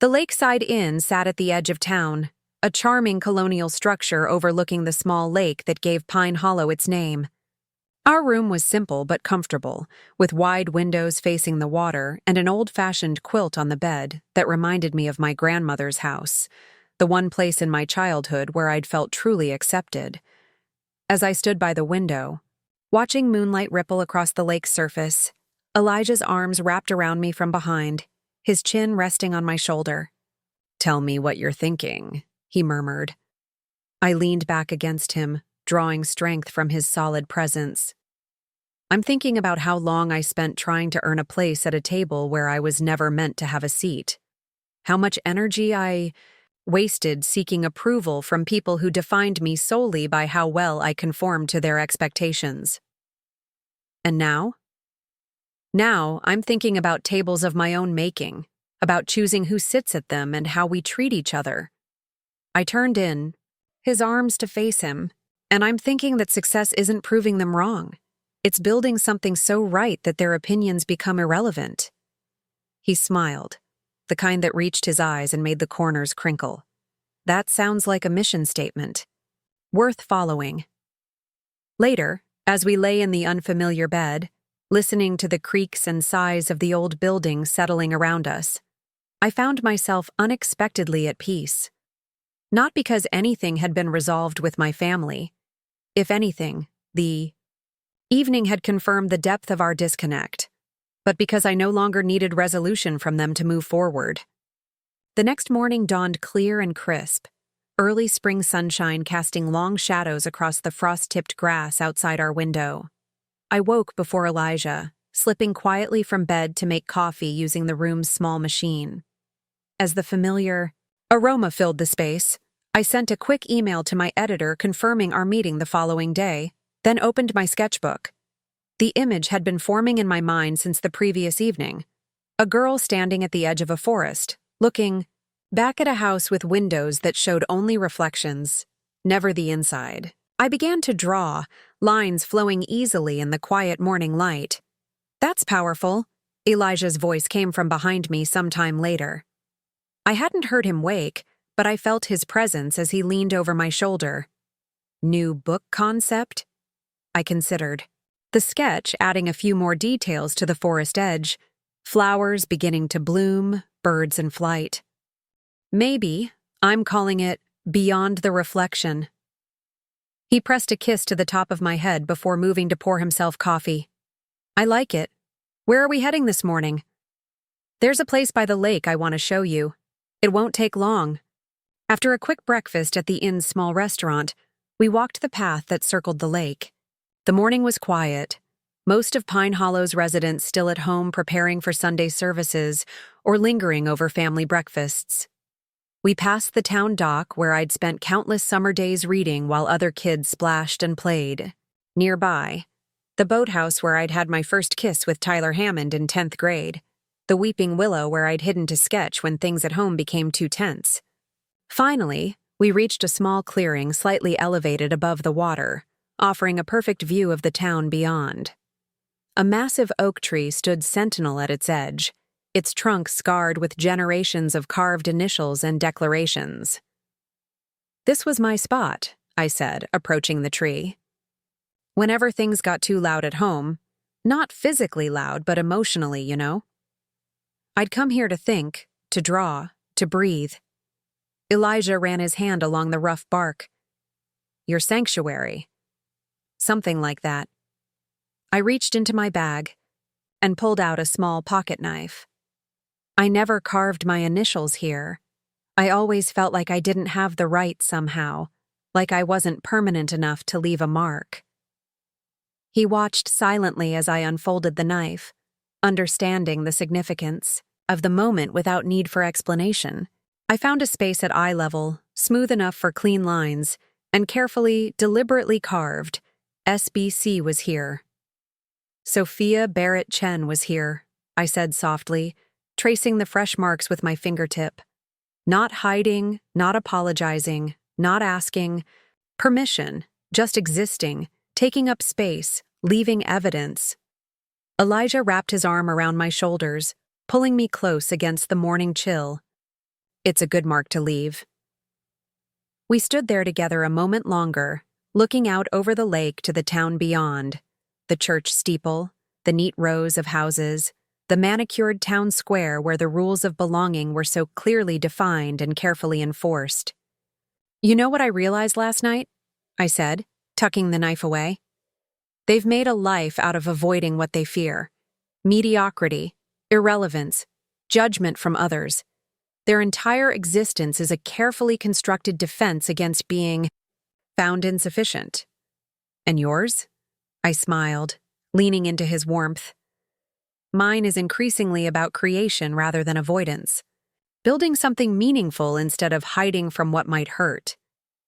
The Lakeside Inn sat at the edge of town, a charming colonial structure overlooking the small lake that gave Pine Hollow its name. Our room was simple but comfortable, with wide windows facing the water and an old-fashioned quilt on the bed that reminded me of my grandmother's house, the one place in my childhood where I'd felt truly accepted. As I stood by the window, watching moonlight ripple across the lake's surface, Elijah's arms wrapped around me from behind, his chin resting on my shoulder. Tell me what you're thinking, he murmured. I leaned back against him, drawing strength from his solid presence. I'm thinking about how long I spent trying to earn a place at a table where I was never meant to have a seat. How much energy I wasted seeking approval from people who defined me solely by how well I conformed to their expectations. And now? Now, I'm thinking about tables of my own making, about choosing who sits at them and how we treat each other. I turned in, his arms to face him, and I'm thinking that success isn't proving them wrong. It's building something so right that their opinions become irrelevant. He smiled, the kind that reached his eyes and made the corners crinkle. That sounds like a mission statement. Worth following. Later, as we lay in the unfamiliar bed, listening to the creaks and sighs of the old building settling around us, I found myself unexpectedly at peace. Not because anything had been resolved with my family. If anything, the evening had confirmed the depth of our disconnect, but because I no longer needed resolution from them to move forward. The next morning dawned clear and crisp, early spring sunshine casting long shadows across the frost-tipped grass outside our window. I woke before Elijah, slipping quietly from bed to make coffee using the room's small machine. As the familiar aroma filled the space, I sent a quick email to my editor confirming our meeting the following day, then opened my sketchbook. The image had been forming in my mind since the previous evening. A girl standing at the edge of a forest, looking back at a house with windows that showed only reflections, never the inside. I began to draw, lines flowing easily in the quiet morning light. "That's powerful," Elijah's voice came from behind me some time later. I hadn't heard him wake, but I felt his presence as he leaned over my shoulder. New book concept? I considered. The sketch adding a few more details to the forest edge, flowers beginning to bloom, birds in flight. Maybe I'm calling it Beyond the Reflection. He pressed a kiss to the top of my head before moving to pour himself coffee. "I like it. Where are we heading this morning?" "There's a place by the lake I want to show you. It won't take long." After a quick breakfast at the inn's small restaurant, we walked the path that circled the lake. The morning was quiet, most of Pine Hollow's residents still at home preparing for Sunday services or lingering over family breakfasts. We passed the town dock where I'd spent countless summer days reading while other kids splashed and played. Nearby, the boathouse where I'd had my first kiss with Tyler Hammond in 10th grade, the weeping willow where I'd hidden to sketch when things at home became too tense. Finally, we reached a small clearing slightly elevated above the water, offering a perfect view of the town beyond. A massive oak tree stood sentinel at its edge, its trunk scarred with generations of carved initials and declarations. "This was my spot," I said, approaching the tree. "Whenever things got too loud at home, not physically loud, but emotionally, you know. I'd come here to think, to draw, to breathe." Elijah ran his hand along the rough bark. "Your sanctuary." Something like that. I reached into my bag and pulled out a small pocket knife. I never carved my initials here. I always felt like I didn't have the right somehow, like I wasn't permanent enough to leave a mark. He watched silently as I unfolded the knife, understanding the significance of the moment without need for explanation. I found a space at eye level, smooth enough for clean lines, and carefully, deliberately carved, "SBC was here." "Sophia Barrett Chen was here," I said softly, tracing the fresh marks with my fingertip. Not hiding, not apologizing, not asking permission, just existing, taking up space, leaving evidence. Elijah wrapped his arm around my shoulders, pulling me close against the morning chill. "It's a good mark to leave." We stood there together a moment longer, looking out over the lake to the town beyond, the church steeple, the neat rows of houses, the manicured town square where the rules of belonging were so clearly defined and carefully enforced. "You know what I realized last night?" I said, tucking the knife away. "They've made a life out of avoiding what they fear. Mediocrity, irrelevance, judgment from others. Their entire existence is a carefully constructed defense against being found insufficient." "And yours?" I smiled, leaning into his warmth. "Mine is increasingly about creation rather than avoidance. Building something meaningful instead of hiding from what might hurt.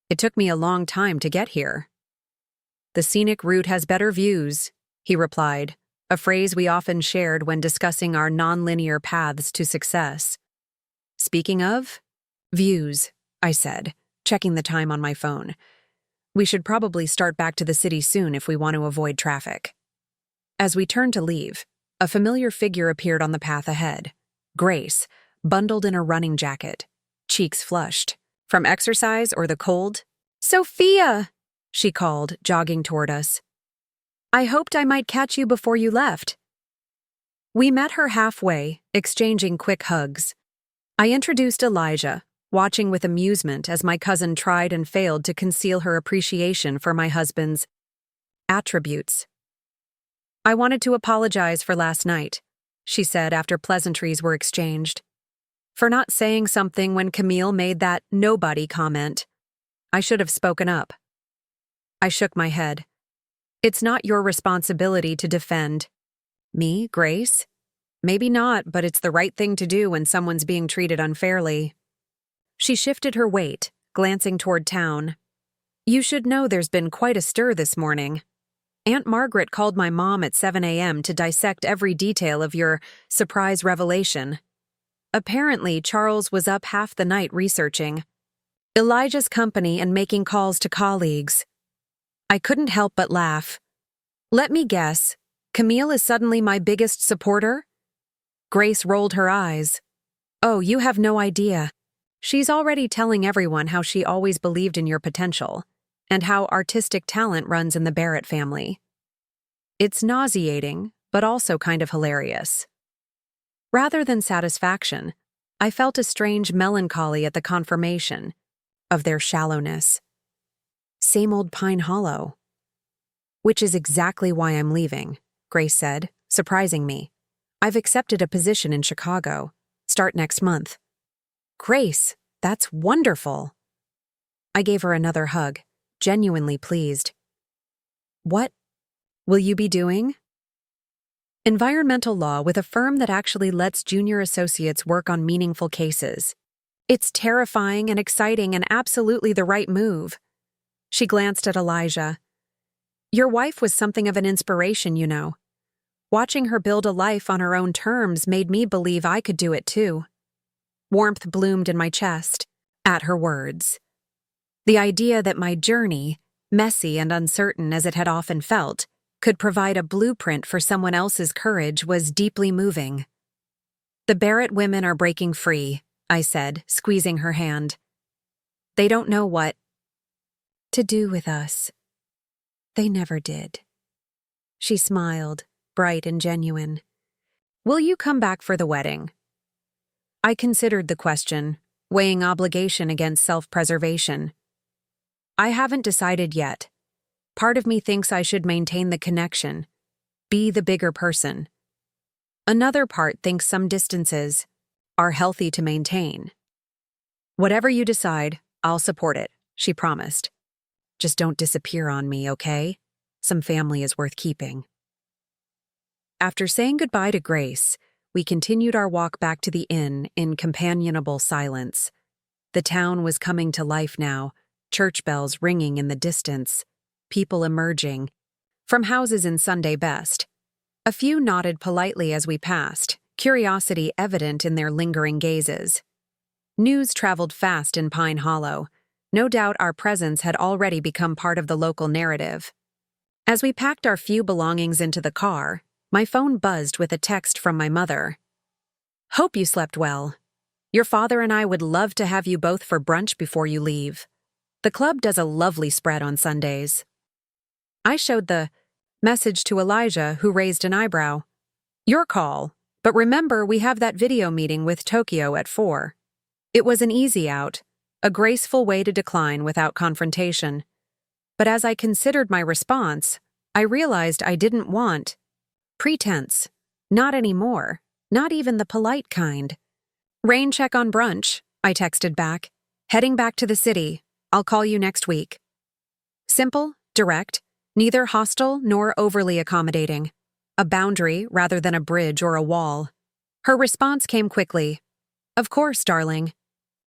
It took me a long time to get here." "The scenic route has better views," he replied, a phrase we often shared when discussing our nonlinear paths to success. "Speaking of views," I said, checking the time on my phone. "We should probably start back to the city soon if we want to avoid traffic." As we turned to leave, a familiar figure appeared on the path ahead. Grace, bundled in a running jacket, cheeks flushed. From exercise or the cold? "Sophia!" she called, jogging toward us. I hoped I might catch you before you left. We met her halfway, exchanging quick hugs. I introduced Elijah, watching with amusement as my cousin tried and failed to conceal her appreciation for my husband's attributes. I wanted to apologize for last night, she said after pleasantries were exchanged. For not saying something when Camille made that nobody comment. I should have spoken up. I shook my head. It's not your responsibility to defend. Me, Grace? Maybe not, but it's the right thing to do when someone's being treated unfairly. She shifted her weight, glancing toward town. You should know there's been quite a stir this morning. Aunt Margaret called my mom at 7 a.m. to dissect every detail of your surprise revelation. Apparently, Charles was up half the night researching Elijah's company and making calls to colleagues. I couldn't help but laugh. Let me guess, Camille is suddenly my biggest supporter? Grace rolled her eyes. Oh, you have no idea. She's already telling everyone how she always believed in your potential, and how artistic talent runs in the Barrett family. It's nauseating, but also kind of hilarious. Rather than satisfaction, I felt a strange melancholy at the confirmation of their shallowness. Same old Pine Hollow. Which is exactly why I'm leaving, Grace said, surprising me. I've accepted a position in Chicago. Start next month. Grace, that's wonderful. I gave her another hug, genuinely pleased. What will you be doing? Environmental law with a firm that actually lets junior associates work on meaningful cases. It's terrifying and exciting and absolutely the right move. She glanced at Elijah. Your wife was something of an inspiration, you know. Watching her build a life on her own terms made me believe I could do it too. Warmth bloomed in my chest at her words. The idea that my journey, messy and uncertain as it had often felt, could provide a blueprint for someone else's courage was deeply moving. The Barrett women are breaking free, I said, squeezing her hand. They don't know what to do with us. They never did. She smiled, bright and genuine. Will you come back for the wedding? I considered the question, weighing obligation against self-preservation. I haven't decided yet. Part of me thinks I should maintain the connection, be the bigger person. Another part thinks some distances are healthy to maintain. Whatever you decide, I'll support it, she promised. Just don't disappear on me, okay? Some family is worth keeping. After saying goodbye to Grace, we continued our walk back to the inn in companionable silence. The town was coming to life now, church bells ringing in the distance, people emerging from houses in Sunday best. A few nodded politely as we passed, curiosity evident in their lingering gazes. News traveled fast in Pine Hollow. No doubt our presence had already become part of the local narrative. As we packed our few belongings into the car, my phone buzzed with a text from my mother. Hope you slept well. Your father and I would love to have you both for brunch before you leave. The club does a lovely spread on Sundays. I showed the message to Elijah, who raised an eyebrow. Your call, but remember we have that video meeting with Tokyo at 4. It was an easy out, a graceful way to decline without confrontation. But as I considered my response, I realized I didn't want pretense. Not anymore. Not even the polite kind. Rain check on brunch, I texted back. Heading back to the city. I'll call you next week. Simple, direct, neither hostile nor overly accommodating. A boundary rather than a bridge or a wall. Her response came quickly. Of course, darling.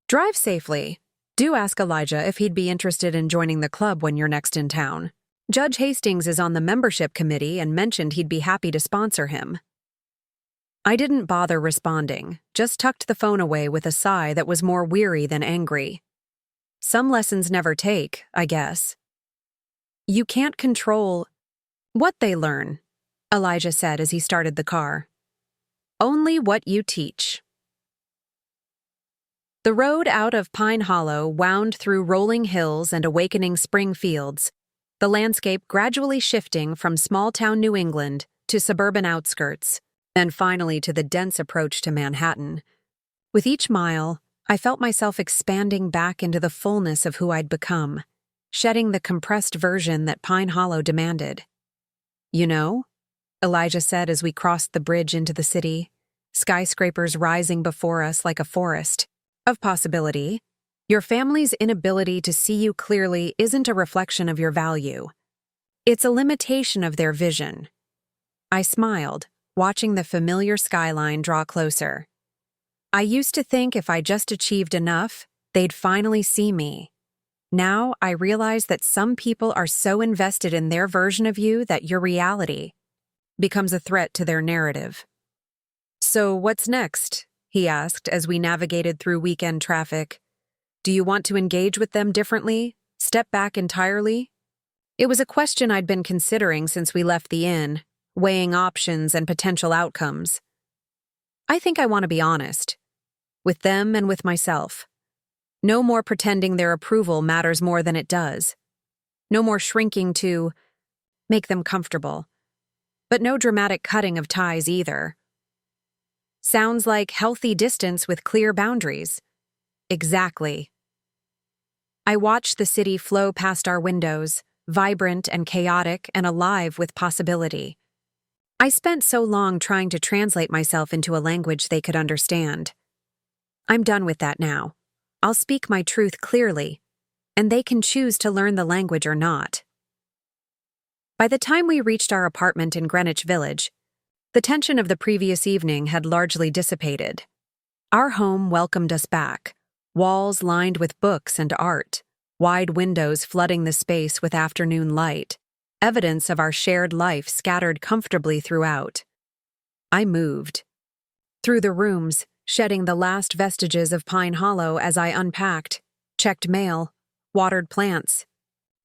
Drive safely. Do ask Elijah if he'd be interested in joining the club when you're next in town. Judge Hastings is on the membership committee and mentioned he'd be happy to sponsor him. I didn't bother responding, just tucked the phone away with a sigh that was more weary than angry. Some lessons never take, I guess. You can't control what they learn, Elijah said as he started the car. Only what you teach. The road out of Pine Hollow wound through rolling hills and awakening spring fields, the landscape gradually shifting from small-town New England to suburban outskirts, and finally to the dense approach to Manhattan. With each mile, I felt myself expanding back into the fullness of who I'd become, shedding the compressed version that Pine Hollow demanded. "You know," Elijah said as we crossed the bridge into the city, skyscrapers rising before us like a forest of possibility, "your family's inability to see you clearly isn't a reflection of your value. It's a limitation of their vision." I smiled, watching the familiar skyline draw closer. I used to think if I just achieved enough, they'd finally see me. Now I realize that some people are so invested in their version of you that your reality becomes a threat to their narrative. "So what's next?" he asked as we navigated through weekend traffic. "Do you want to engage with them differently? Step back entirely?" It was a question I'd been considering since we left the inn, weighing options and potential outcomes. "I think I want to be honest. With them and with myself. No more pretending their approval matters more than it does. No more shrinking to make them comfortable. But no dramatic cutting of ties either." Sounds like healthy distance with clear boundaries. Exactly. I watched the city flow past our windows, vibrant and chaotic and alive with possibility. I spent so long trying to translate myself into a language they could understand. I'm done with that now. I'll speak my truth clearly, and they can choose to learn the language or not. By the time we reached our apartment in Greenwich Village, the tension of the previous evening had largely dissipated. Our home welcomed us back, walls lined with books and art, wide windows flooding the space with afternoon light, evidence of our shared life scattered comfortably throughout. I moved through the rooms, shedding the last vestiges of Pine Hollow as I unpacked, checked mail, watered plants.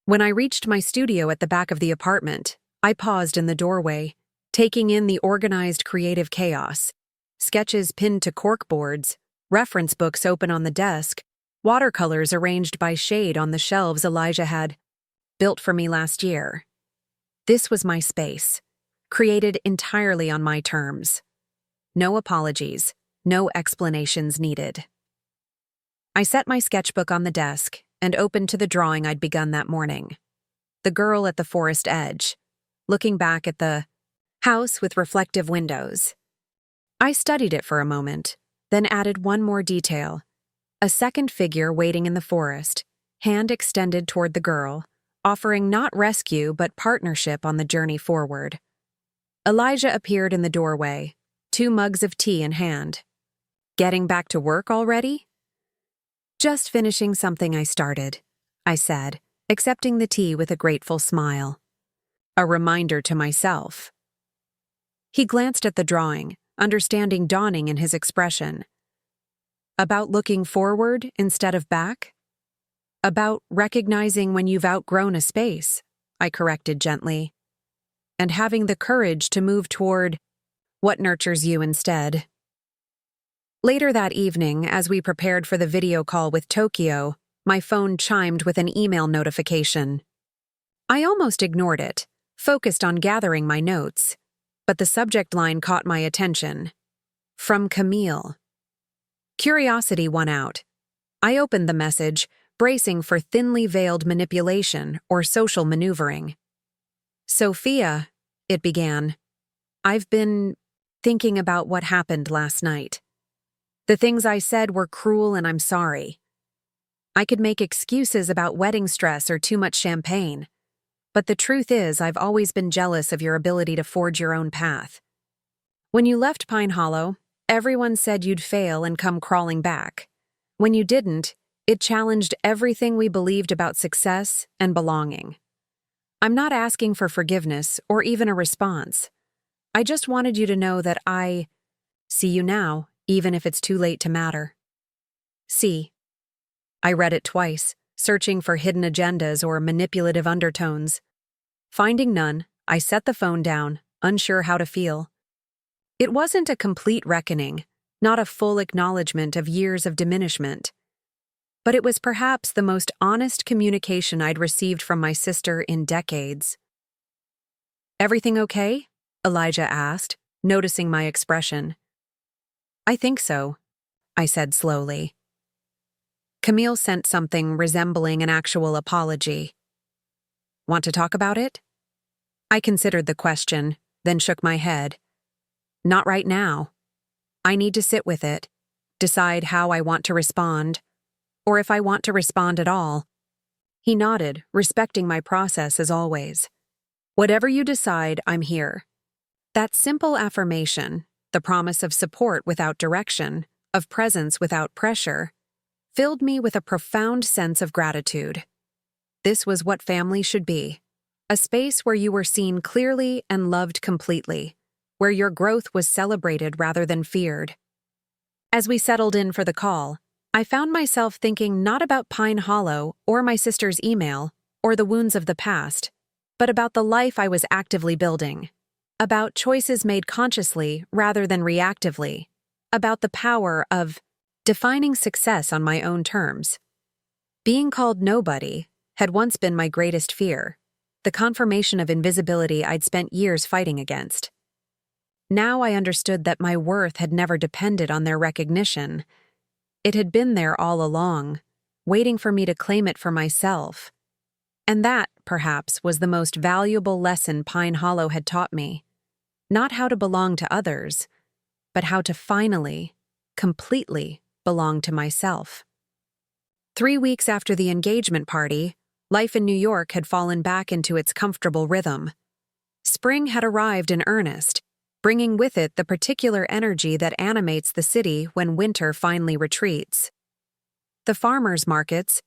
When I reached my studio at the back of the apartment, I paused in the doorway, taking in the organized creative chaos. Sketches pinned to corkboards, reference books open on the desk, watercolors arranged by shade on the shelves Elijah had built for me last year. This was my space, created entirely on my terms. No apologies, no explanations needed. I set my sketchbook on the desk and opened to the drawing I'd begun that morning. The girl at the forest edge, looking back at the house with reflective windows. I studied it for a moment, then added one more detail. A second figure waiting in the forest, hand extended toward the girl, offering not rescue but partnership on the journey forward. Elijah appeared in the doorway, 2 mugs of tea in hand. "Getting back to work already?" "Just finishing something I started," I said, accepting the tea with a grateful smile. A reminder to myself. He glanced at the drawing, understanding dawning in his expression. "About looking forward instead of back?" "About recognizing when you've outgrown a space," I corrected gently. "And having the courage to move toward what nurtures you instead." Later that evening, as we prepared for the video call with Tokyo, my phone chimed with an email notification. I almost ignored it, focused on gathering my notes, but the subject line caught my attention. From Camille. Curiosity won out. I opened the message, bracing for thinly veiled manipulation or social maneuvering. "Sophia," it began, "I've been thinking about what happened last night. The things I said were cruel and I'm sorry. I could make excuses about wedding stress or too much champagne, but the truth is I've always been jealous of your ability to forge your own path. When you left Pine Hollow, everyone said you'd fail and come crawling back. When you didn't, it challenged everything we believed about success and belonging. I'm not asking for forgiveness or even a response. I just wanted you to know that I see you now, even if it's too late to matter." See. I read it twice, searching for hidden agendas or manipulative undertones. Finding none, I set the phone down, unsure how to feel. It wasn't a complete reckoning, not a full acknowledgement of years of diminishment. but it was perhaps the most honest communication I'd received from my sister in decades. "Everything okay?" Elijah asked, noticing my expression. "I think so," I said slowly. Camille sent something resembling an actual apology. "Want to talk about it?" I considered the question, then shook my head. "Not right now. I need to sit with it, decide how I want to respond, or if I want to respond at all." He nodded, respecting my process as always. "Whatever you decide, I'm here." That simple affirmation, the promise of support without direction, of presence without pressure, filled me with a profound sense of gratitude. This was what family should be. A space where you were seen clearly and loved completely, where your growth was celebrated rather than feared. As we settled in for the call, I found myself thinking not about Pine Hollow or my sister's email or the wounds of the past, but about the life I was actively building, about choices made consciously rather than reactively, about the power of defining success on my own terms. Being called nobody had once been my greatest fear, the confirmation of invisibility I'd spent years fighting against. Now I understood that my worth had never depended on their recognition. It had been there all along, waiting for me to claim it for myself. And that, perhaps, was the most valuable lesson Pine Hollow had taught me. Not how to belong to others, but how to finally, completely belong to myself. 3 weeks after the engagement party, life in New York had fallen back into its comfortable rhythm. Spring had arrived in earnest, bringing with it the particular energy that animates the city when winter finally retreats. The farmers' markets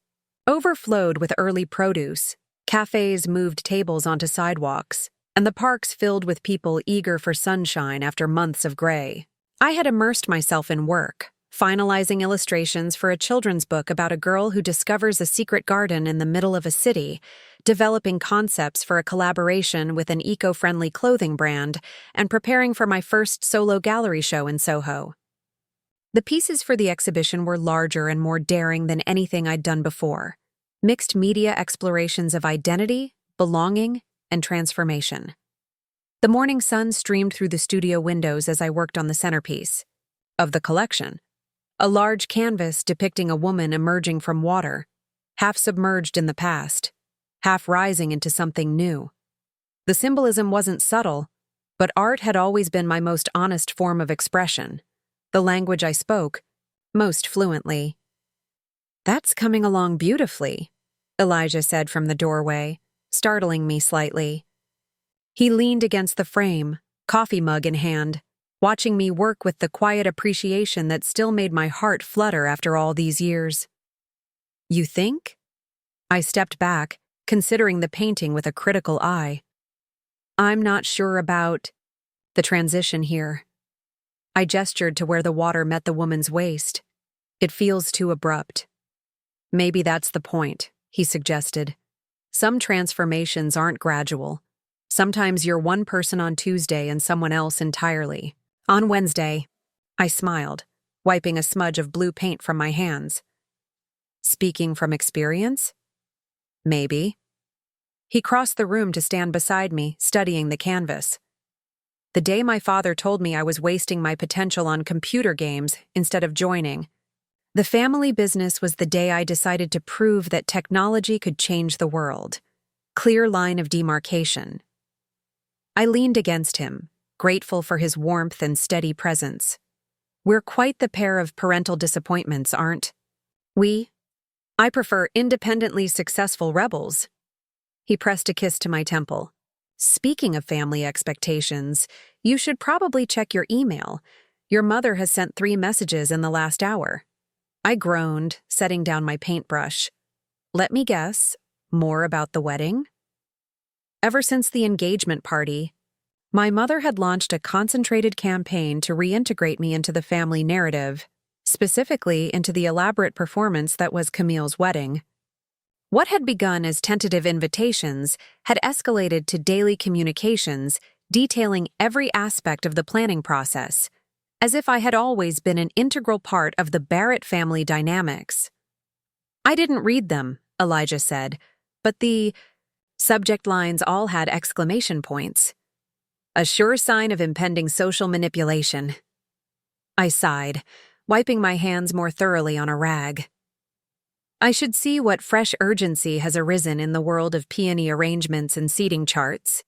overflowed with early produce, cafes moved tables onto sidewalks, and the parks filled with people eager for sunshine after months of gray. I had immersed myself in work, finalizing illustrations for a children's book about a girl who discovers a secret garden in the middle of a city, developing concepts for a collaboration with an eco-friendly clothing brand, and preparing for my first solo gallery show in Soho. The pieces for the exhibition were larger and more daring than anything I'd done before. Mixed media explorations of identity, belonging, and transformation. The morning sun streamed through the studio windows as I worked on the centerpiece of the collection, a large canvas depicting a woman emerging from water, half submerged in the past, half rising into something new. The symbolism wasn't subtle, but art had always been my most honest form of expression, the language I spoke most fluently. "That's coming along beautifully," Elijah said from the doorway, startling me slightly. He leaned against the frame, coffee mug in hand, watching me work with the quiet appreciation that still made my heart flutter after all these years. "You think?" I stepped back, considering the painting with a critical eye. "I'm not sure about the transition here." I gestured to where the water met the woman's waist. "It feels too abrupt." "Maybe that's the point," he suggested. "Some transformations aren't gradual. Sometimes you're one person on Tuesday and someone else entirely. On Wednesday," I smiled, wiping a smudge of blue paint from my hands. "Speaking from experience?" "Maybe." He crossed the room to stand beside me, studying the canvas. "The day my father told me I was wasting my potential on computer games instead of joining, the family business was the day I decided to prove that technology could change the world. Clear line of demarcation." I leaned against him, grateful for his warmth and steady presence. "We're quite the pair of parental disappointments, aren't we? I prefer independently successful rebels." He pressed a kiss to my temple. "Speaking of family expectations, you should probably check your email. Your mother has sent 3 messages in the last hour." I groaned, setting down my paintbrush. "Let me guess, more about the wedding?" Ever since the engagement party, my mother had launched a concentrated campaign to reintegrate me into the family narrative, specifically into the elaborate performance that was Camille's wedding. What had begun as tentative invitations had escalated to daily communications detailing every aspect of the planning process, as if I had always been an integral part of the Barrett family dynamics. I didn't read them, Elijah said, but the subject lines all had exclamation points. A sure sign of impending social manipulation. I sighed, wiping my hands more thoroughly on a rag. I should see what fresh urgency has arisen in the world of peony arrangements and seating charts.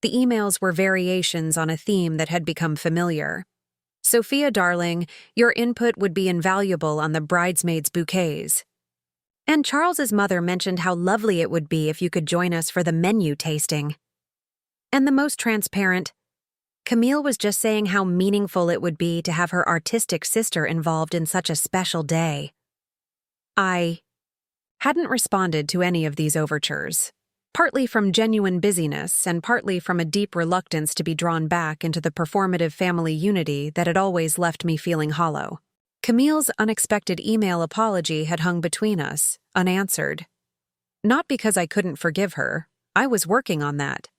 The emails were variations on a theme that had become familiar. Sophia, darling, your input would be invaluable on the bridesmaids' bouquets. And Charles's mother mentioned how lovely it would be if you could join us for the menu tasting. And the most transparent, Camille was just saying how meaningful it would be to have her artistic sister involved in such a special day. I hadn't responded to any of these overtures, partly from genuine busyness and partly from a deep reluctance to be drawn back into the performative family unity that had always left me feeling hollow. Camille's unexpected email apology had hung between us, unanswered. Not because I couldn't forgive her, I was working on that,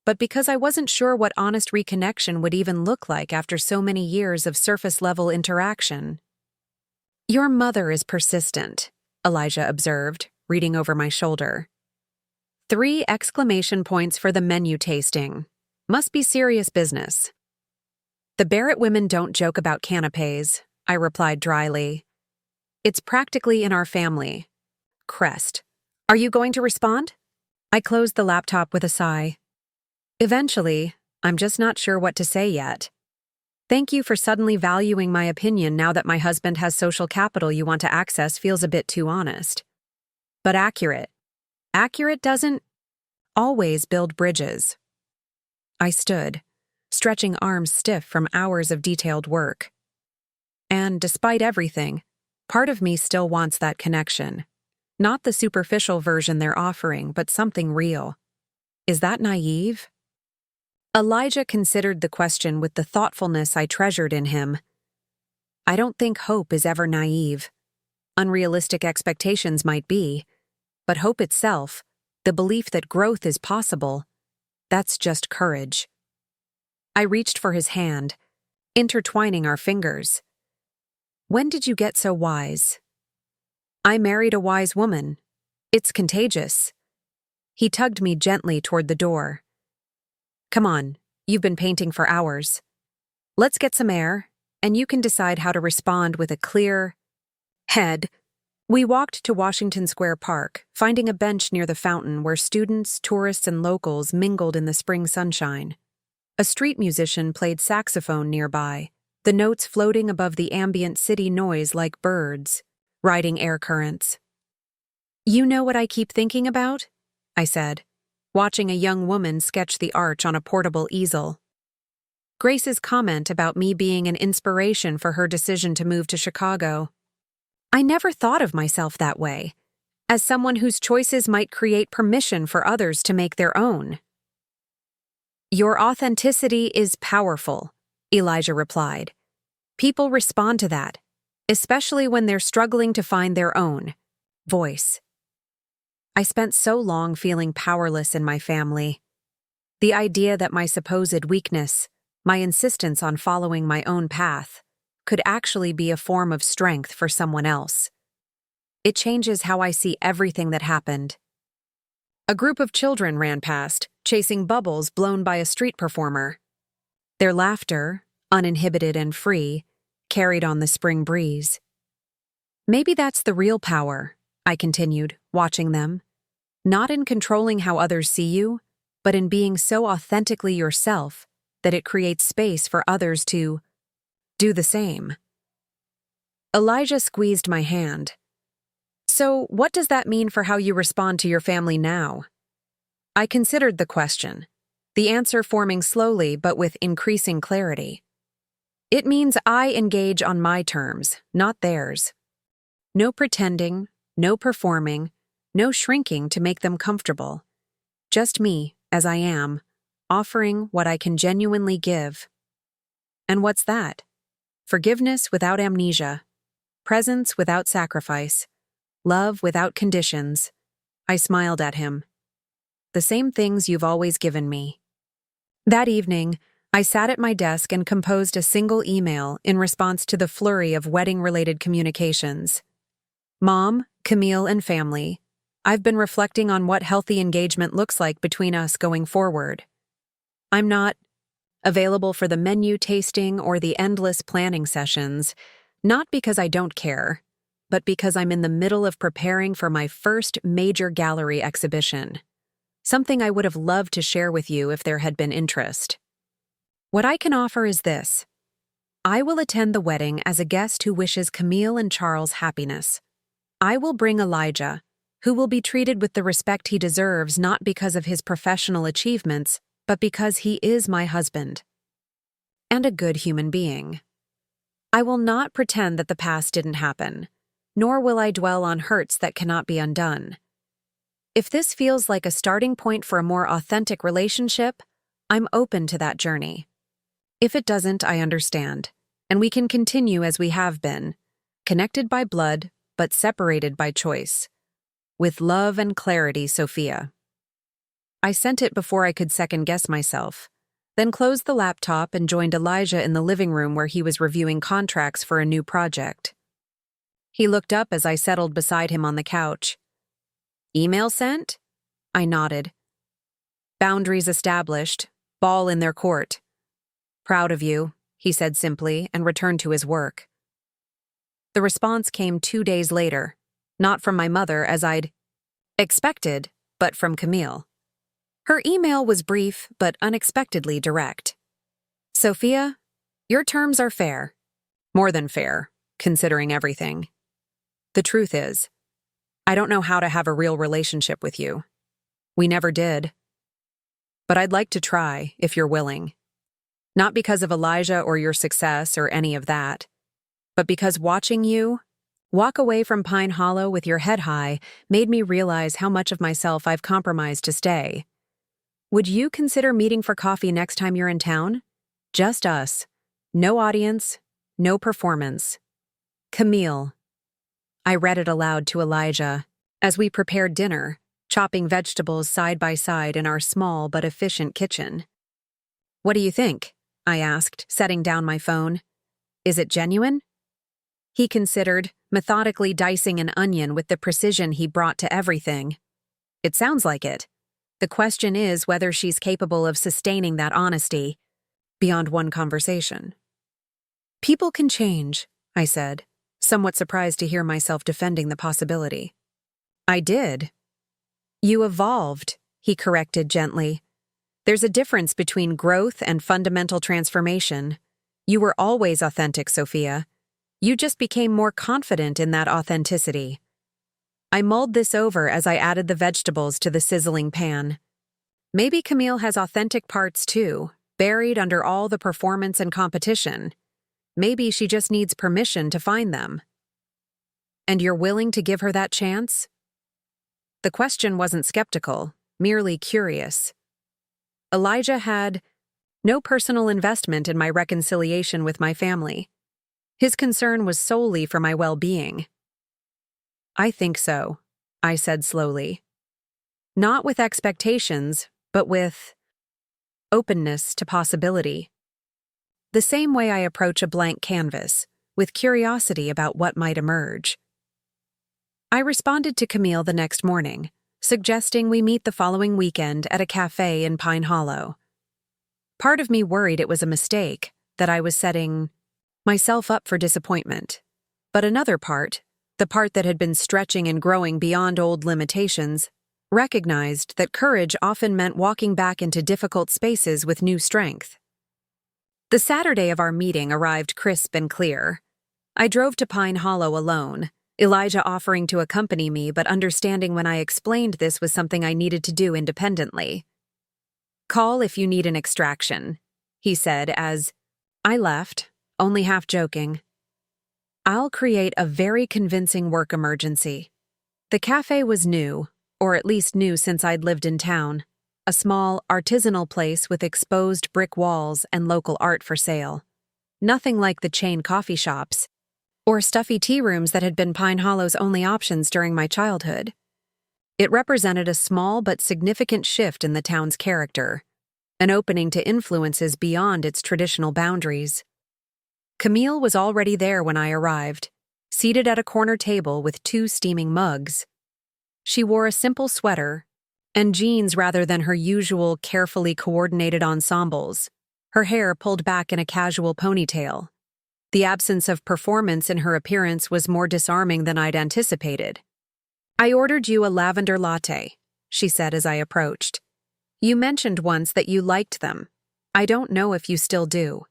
but because I wasn't sure what honest reconnection would even look like after so many years of surface-level interaction. Your mother is persistent, Elijah observed, reading over my shoulder. 3 exclamation points for the menu tasting. Must be serious business. The Barrett women don't joke about canapes, I replied dryly. It's practically in our family. Crest. Are you going to respond? I closed the laptop with a sigh. Eventually, I'm just not sure what to say yet. Thank you for suddenly valuing my opinion now that my husband has social capital you want to access feels a bit too honest. But accurate. Accurate doesn't always build bridges. I stood, stretching arms stiff from hours of detailed work. And despite everything, part of me still wants that connection. Not the superficial version they're offering, but something real. Is that naive? Elijah considered the question with the thoughtfulness I treasured in him. I don't think hope is ever naive. Unrealistic expectations might be, but hope itself, the belief that growth is possible, that's just courage. I reached for his hand, intertwining our fingers. When did you get so wise? I married a wise woman. It's contagious. He tugged me gently toward the door. Come on, you've been painting for hours. Let's get some air, and you can decide how to respond with a clear head. We walked to Washington Square Park, finding a bench near the fountain where students, tourists, and locals mingled in the spring sunshine. A street musician played saxophone nearby, the notes floating above the ambient city noise like birds, riding air currents. You know what I keep thinking about? I said, watching a young woman sketch the arch on a portable easel. Grace's comment about me being an inspiration for her decision to move to Chicago. I never thought of myself that way, as someone whose choices might create permission for others to make their own. Your authenticity is powerful, Elijah replied. People respond to that, especially when they're struggling to find their own voice. I spent so long feeling powerless in my family. The idea that my supposed weakness, my insistence on following my own path, could actually be a form of strength for someone else. It changes how I see everything that happened. A group of children ran past, chasing bubbles blown by a street performer. Their laughter, uninhibited and free, carried on the spring breeze. Maybe that's the real power, I continued, watching them. Not in controlling how others see you, but in being so authentically yourself that it creates space for others to do the same. Elijah squeezed my hand. So, what does that mean for how you respond to your family now? I considered the question, the answer forming slowly but with increasing clarity. It means I engage on my terms, not theirs. No pretending, no performing, no shrinking to make them comfortable. Just me, as I am, offering what I can genuinely give. And what's that? Forgiveness without amnesia, presence without sacrifice, love without conditions. I smiled at him. The same things you've always given me. That evening, I sat at my desk and composed a single email in response to the flurry of wedding-related communications. Mom, Camille, and family, I've been reflecting on what healthy engagement looks like between us going forward. I'm not available for the menu tasting or the endless planning sessions, not because I don't care, but because I'm in the middle of preparing for my first major gallery exhibition, something I would have loved to share with you if there had been interest. What I can offer is this. I will attend the wedding as a guest who wishes Camille and Charles happiness. I will bring Elijah, who will be treated with the respect he deserves not because of his professional achievements, but because he is my husband. And a good human being. I will not pretend that the past didn't happen, nor will I dwell on hurts that cannot be undone. If this feels like a starting point for a more authentic relationship, I'm open to that journey. If it doesn't, I understand, and we can continue as we have been, connected by blood, but separated by choice. With love and clarity, Sophia. I sent it before I could second-guess myself, then closed the laptop and joined Elijah in the living room where he was reviewing contracts for a new project. He looked up as I settled beside him on the couch. Email sent? I nodded. Boundaries established, ball in their court. Proud of you, he said simply, and returned to his work. The response came 2 days later, not from my mother as I'd expected, but from Camille. Her email was brief but unexpectedly direct. Sophia, your terms are fair. More than fair, considering everything. The truth is, I don't know how to have a real relationship with you. We never did. But I'd like to try, if you're willing. Not because of Elijah or your success or any of that, but because watching you walk away from Pine Hollow with your head high made me realize how much of myself I've compromised to stay. Would you consider meeting for coffee next time you're in town? Just us. No audience, no performance. Camille. I read it aloud to Elijah as we prepared dinner, chopping vegetables side by side in our small but efficient kitchen. What do you think? I asked, setting down my phone. Is it genuine? He considered, methodically dicing an onion with the precision he brought to everything. It sounds like it. The question is whether she's capable of sustaining that honesty beyond one conversation. People can change, I said, somewhat surprised to hear myself defending the possibility. I did. You evolved, he corrected gently. There's a difference between growth and fundamental transformation. You were always authentic, Sophia. You just became more confident in that authenticity. I mulled this over as I added the vegetables to the sizzling pan. Maybe Camille has authentic parts too, buried under all the performance and competition. Maybe she just needs permission to find them. And you're willing to give her that chance? The question wasn't skeptical, merely curious. Elijah had no personal investment in my reconciliation with my family. His concern was solely for my well-being. I think so, I said slowly. Not with expectations, but with openness to possibility. The same way I approach a blank canvas, with curiosity about what might emerge. I responded to Camille the next morning, suggesting we meet the following weekend at a cafe in Pine Hollow. Part of me worried it was a mistake, that I was setting myself up for disappointment. But another part, the part that had been stretching and growing beyond old limitations, recognized that courage often meant walking back into difficult spaces with new strength. The Saturday of our meeting arrived crisp and clear. I drove to Pine Hollow alone, Elijah offering to accompany me but understanding when I explained this was something I needed to do independently. Call if you need an extraction, he said as I left, only half joking. I'll create a very convincing work emergency. The cafe was new, or at least new since I'd lived in town, a small, artisanal place with exposed brick walls and local art for sale. Nothing like the chain coffee shops or stuffy tea rooms that had been Pine Hollow's only options during my childhood. It represented a small but significant shift in the town's character, an opening to influences beyond its traditional boundaries. Camille was already there when I arrived, seated at a corner table with 2 steaming mugs. She wore a simple sweater and jeans rather than her usual carefully coordinated ensembles, her hair pulled back in a casual ponytail. The absence of performance in her appearance was more disarming than I'd anticipated. "I ordered you a lavender latte," she said as I approached. "You mentioned once that you liked them. I don't know if you still do."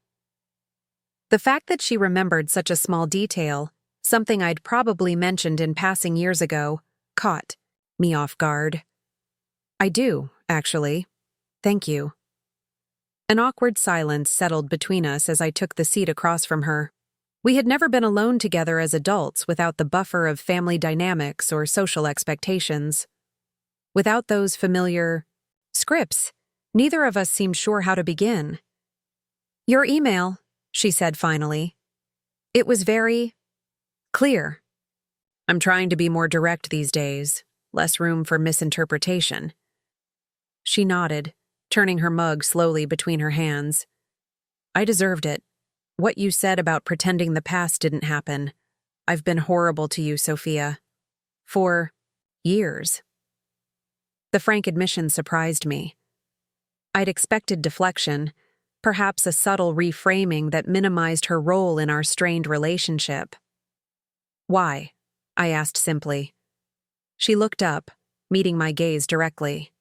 The fact that she remembered such a small detail, something I'd probably mentioned in passing years ago, caught me off guard. "I do, actually. Thank you." An awkward silence settled between us as I took the seat across from her. We had never been alone together as adults without the buffer of family dynamics or social expectations. Without those familiar scripts, neither of us seemed sure how to begin. "Your email," she said finally. It was very clear. I'm trying to be more direct these days, less room for misinterpretation. She nodded, turning her mug slowly between her hands. "I deserved it. What you said about pretending the past didn't happen. I've been horrible to you, Sophia. For years." The frank admission surprised me. I'd expected deflection, perhaps a subtle reframing that minimized her role in our strained relationship. "Why?" I asked simply. She looked up, meeting my gaze directly.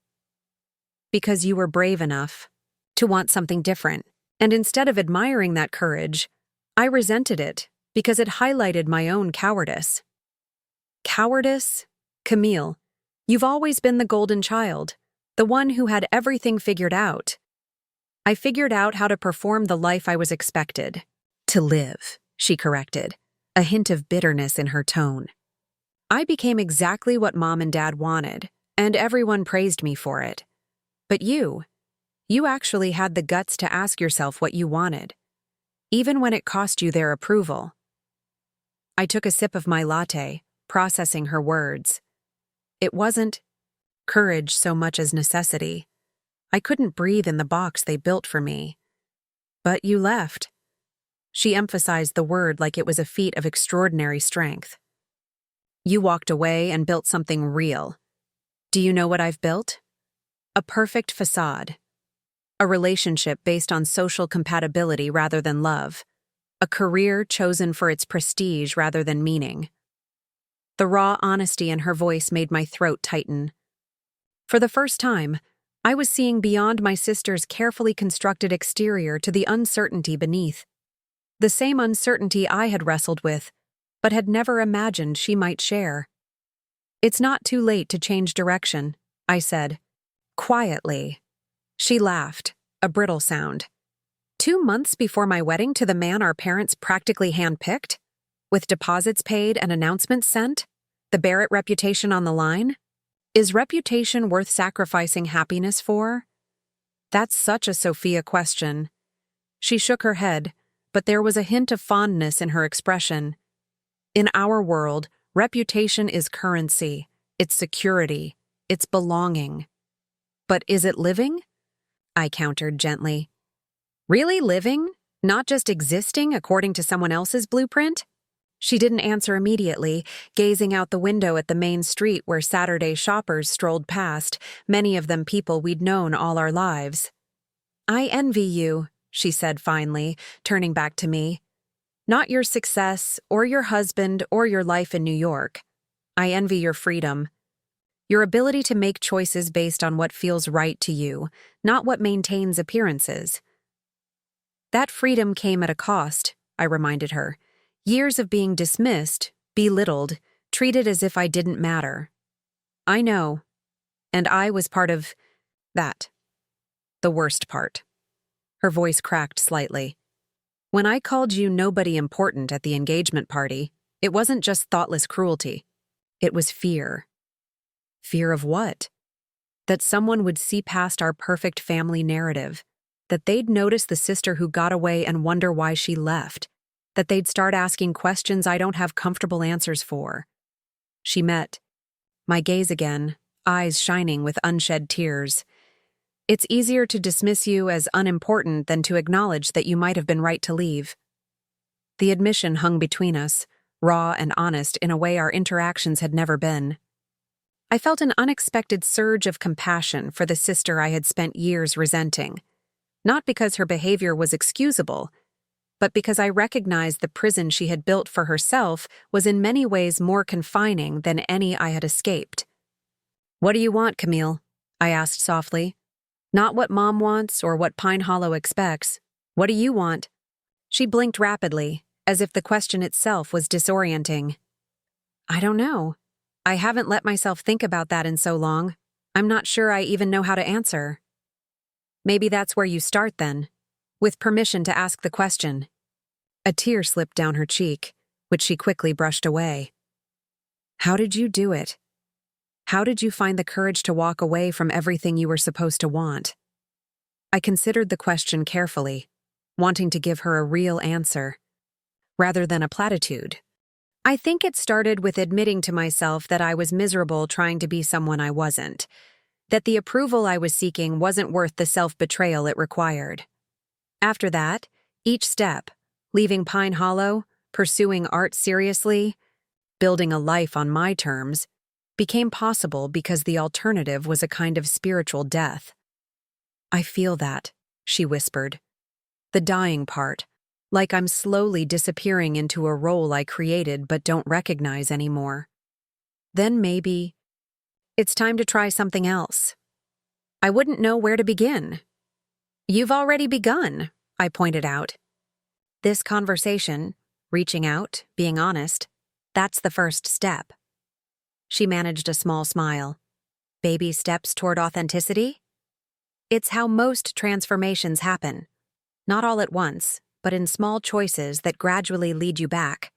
"Because you were brave enough to want something different, and instead of admiring that courage, I resented it because it highlighted my own cowardice." "Cowardice? Camille, you've always been the golden child, the one who had everything figured out." "I figured out how to perform the life I was expected to live," she corrected, a hint of bitterness in her tone. "I became exactly what Mom and Dad wanted, and everyone praised me for it. But you actually had the guts to ask yourself what you wanted, even when it cost you their approval." I took a sip of my latte, processing her words. It wasn't courage so much as necessity. I couldn't breathe in the box they built for me. "But you left." She emphasized the word like it was a feat of extraordinary strength. "You walked away and built something real. Do you know what I've built? A perfect facade. A relationship based on social compatibility rather than love. A career chosen for its prestige rather than meaning." The raw honesty in her voice made my throat tighten. For the first time, I was seeing beyond my sister's carefully constructed exterior to the uncertainty beneath. The same uncertainty I had wrestled with, but had never imagined she might share. "It's not too late to change direction," I said, quietly. She laughed, a brittle sound. 2 months before my wedding to the man our parents practically handpicked? With deposits paid and announcements sent? The Barrett reputation on the line? Is reputation worth sacrificing happiness for? That's such a Sophia question. She shook her head, but there was a hint of fondness in her expression. In our world, reputation is currency, it's security, it's belonging. But is it living? I countered gently. Really living? Not just existing according to someone else's blueprint? She didn't answer immediately, gazing out the window at the main street where Saturday shoppers strolled past, many of them people we'd known all our lives. "I envy you," she said finally, turning back to me. "Not your success, or your husband, or your life in New York. I envy your freedom. Your ability to make choices based on what feels right to you, not what maintains appearances." "That freedom came at a cost," I reminded her. "Years of being dismissed, belittled, treated as if I didn't matter." "I know. And I was part of that. The worst part." Her voice cracked slightly. "When I called you nobody important at the engagement party, it wasn't just thoughtless cruelty. It was fear." Fear of what? That someone would see past our perfect family narrative, that they'd notice the sister who got away and wonder why she left, that they'd start asking questions I don't have comfortable answers for. She met my gaze again, eyes shining with unshed tears. "It's easier to dismiss you as unimportant than to acknowledge that you might have been right to leave." The admission hung between us, raw and honest in a way our interactions had never been. I felt an unexpected surge of compassion for the sister I had spent years resenting, not because her behavior was excusable, but because I recognized the prison she had built for herself was in many ways more confining than any I had escaped. "What do you want, Camille?" I asked softly. "Not what Mom wants or what Pine Hollow expects. What do you want?" She blinked rapidly, as if the question itself was disorienting. "I don't know. I haven't let myself think about that in so long. I'm not sure I even know how to answer." "Maybe that's where you start then, with permission to ask the question." A tear slipped down her cheek, which she quickly brushed away. "How did you do it? How did you find the courage to walk away from everything you were supposed to want?" I considered the question carefully, wanting to give her a real answer, rather than a platitude. I think it started with admitting to myself that I was miserable trying to be someone I wasn't, that the approval I was seeking wasn't worth the self-betrayal it required. After that, each step, leaving Pine Hollow, pursuing art seriously, building a life on my terms, became possible because the alternative was a kind of spiritual death. "I feel that," she whispered. "The dying part, like I'm slowly disappearing into a role I created but don't recognize anymore. Then maybe it's time to try something else." I wouldn't know where to begin. "You've already begun," I pointed out. "This conversation, reaching out, being honest, that's the first step." She managed a small smile. "Baby steps toward authenticity?" "It's how most transformations happen. Not all at once, but in small choices that gradually lead you back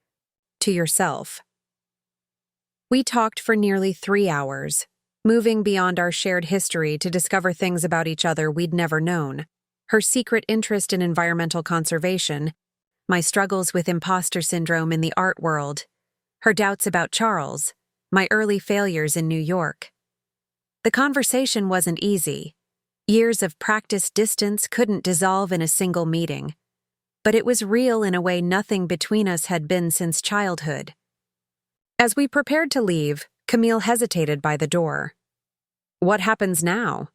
to yourself." We talked for nearly 3 hours, moving beyond our shared history to discover things about each other we'd never known. Her secret interest in environmental conservation, my struggles with imposter syndrome in the art world, her doubts about Charles, my early failures in New York. The conversation wasn't easy. Years of practiced distance couldn't dissolve in a single meeting. But it was real in a way nothing between us had been since childhood. As we prepared to leave, Camille hesitated by the door. "What happens now?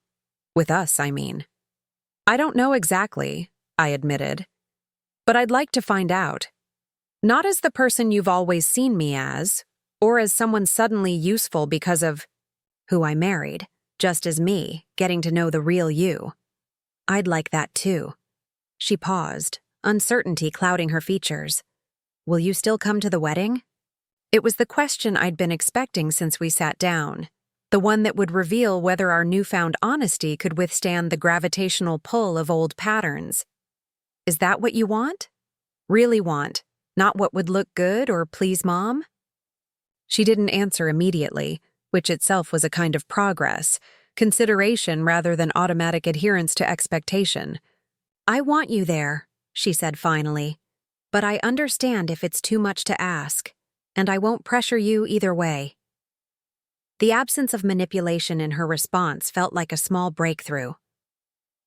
With us, I mean." "I don't know exactly," I admitted. "But I'd like to find out. Not as the person you've always seen me as, or as someone suddenly useful because of who I married, just as me, getting to know the real you. I'd like that too." She paused, uncertainty clouding her features. "Will you still come to the wedding?" It was the question I'd been expecting since we sat down, the one that would reveal whether our newfound honesty could withstand the gravitational pull of old patterns. "Is that what you want? Really want, not what would look good or please Mom?" She didn't answer immediately, which itself was a kind of progress, consideration rather than automatic adherence to expectation. "I want you there," she said finally, "but I understand if it's too much to ask, and I won't pressure you either way." The absence of manipulation in her response felt like a small breakthrough.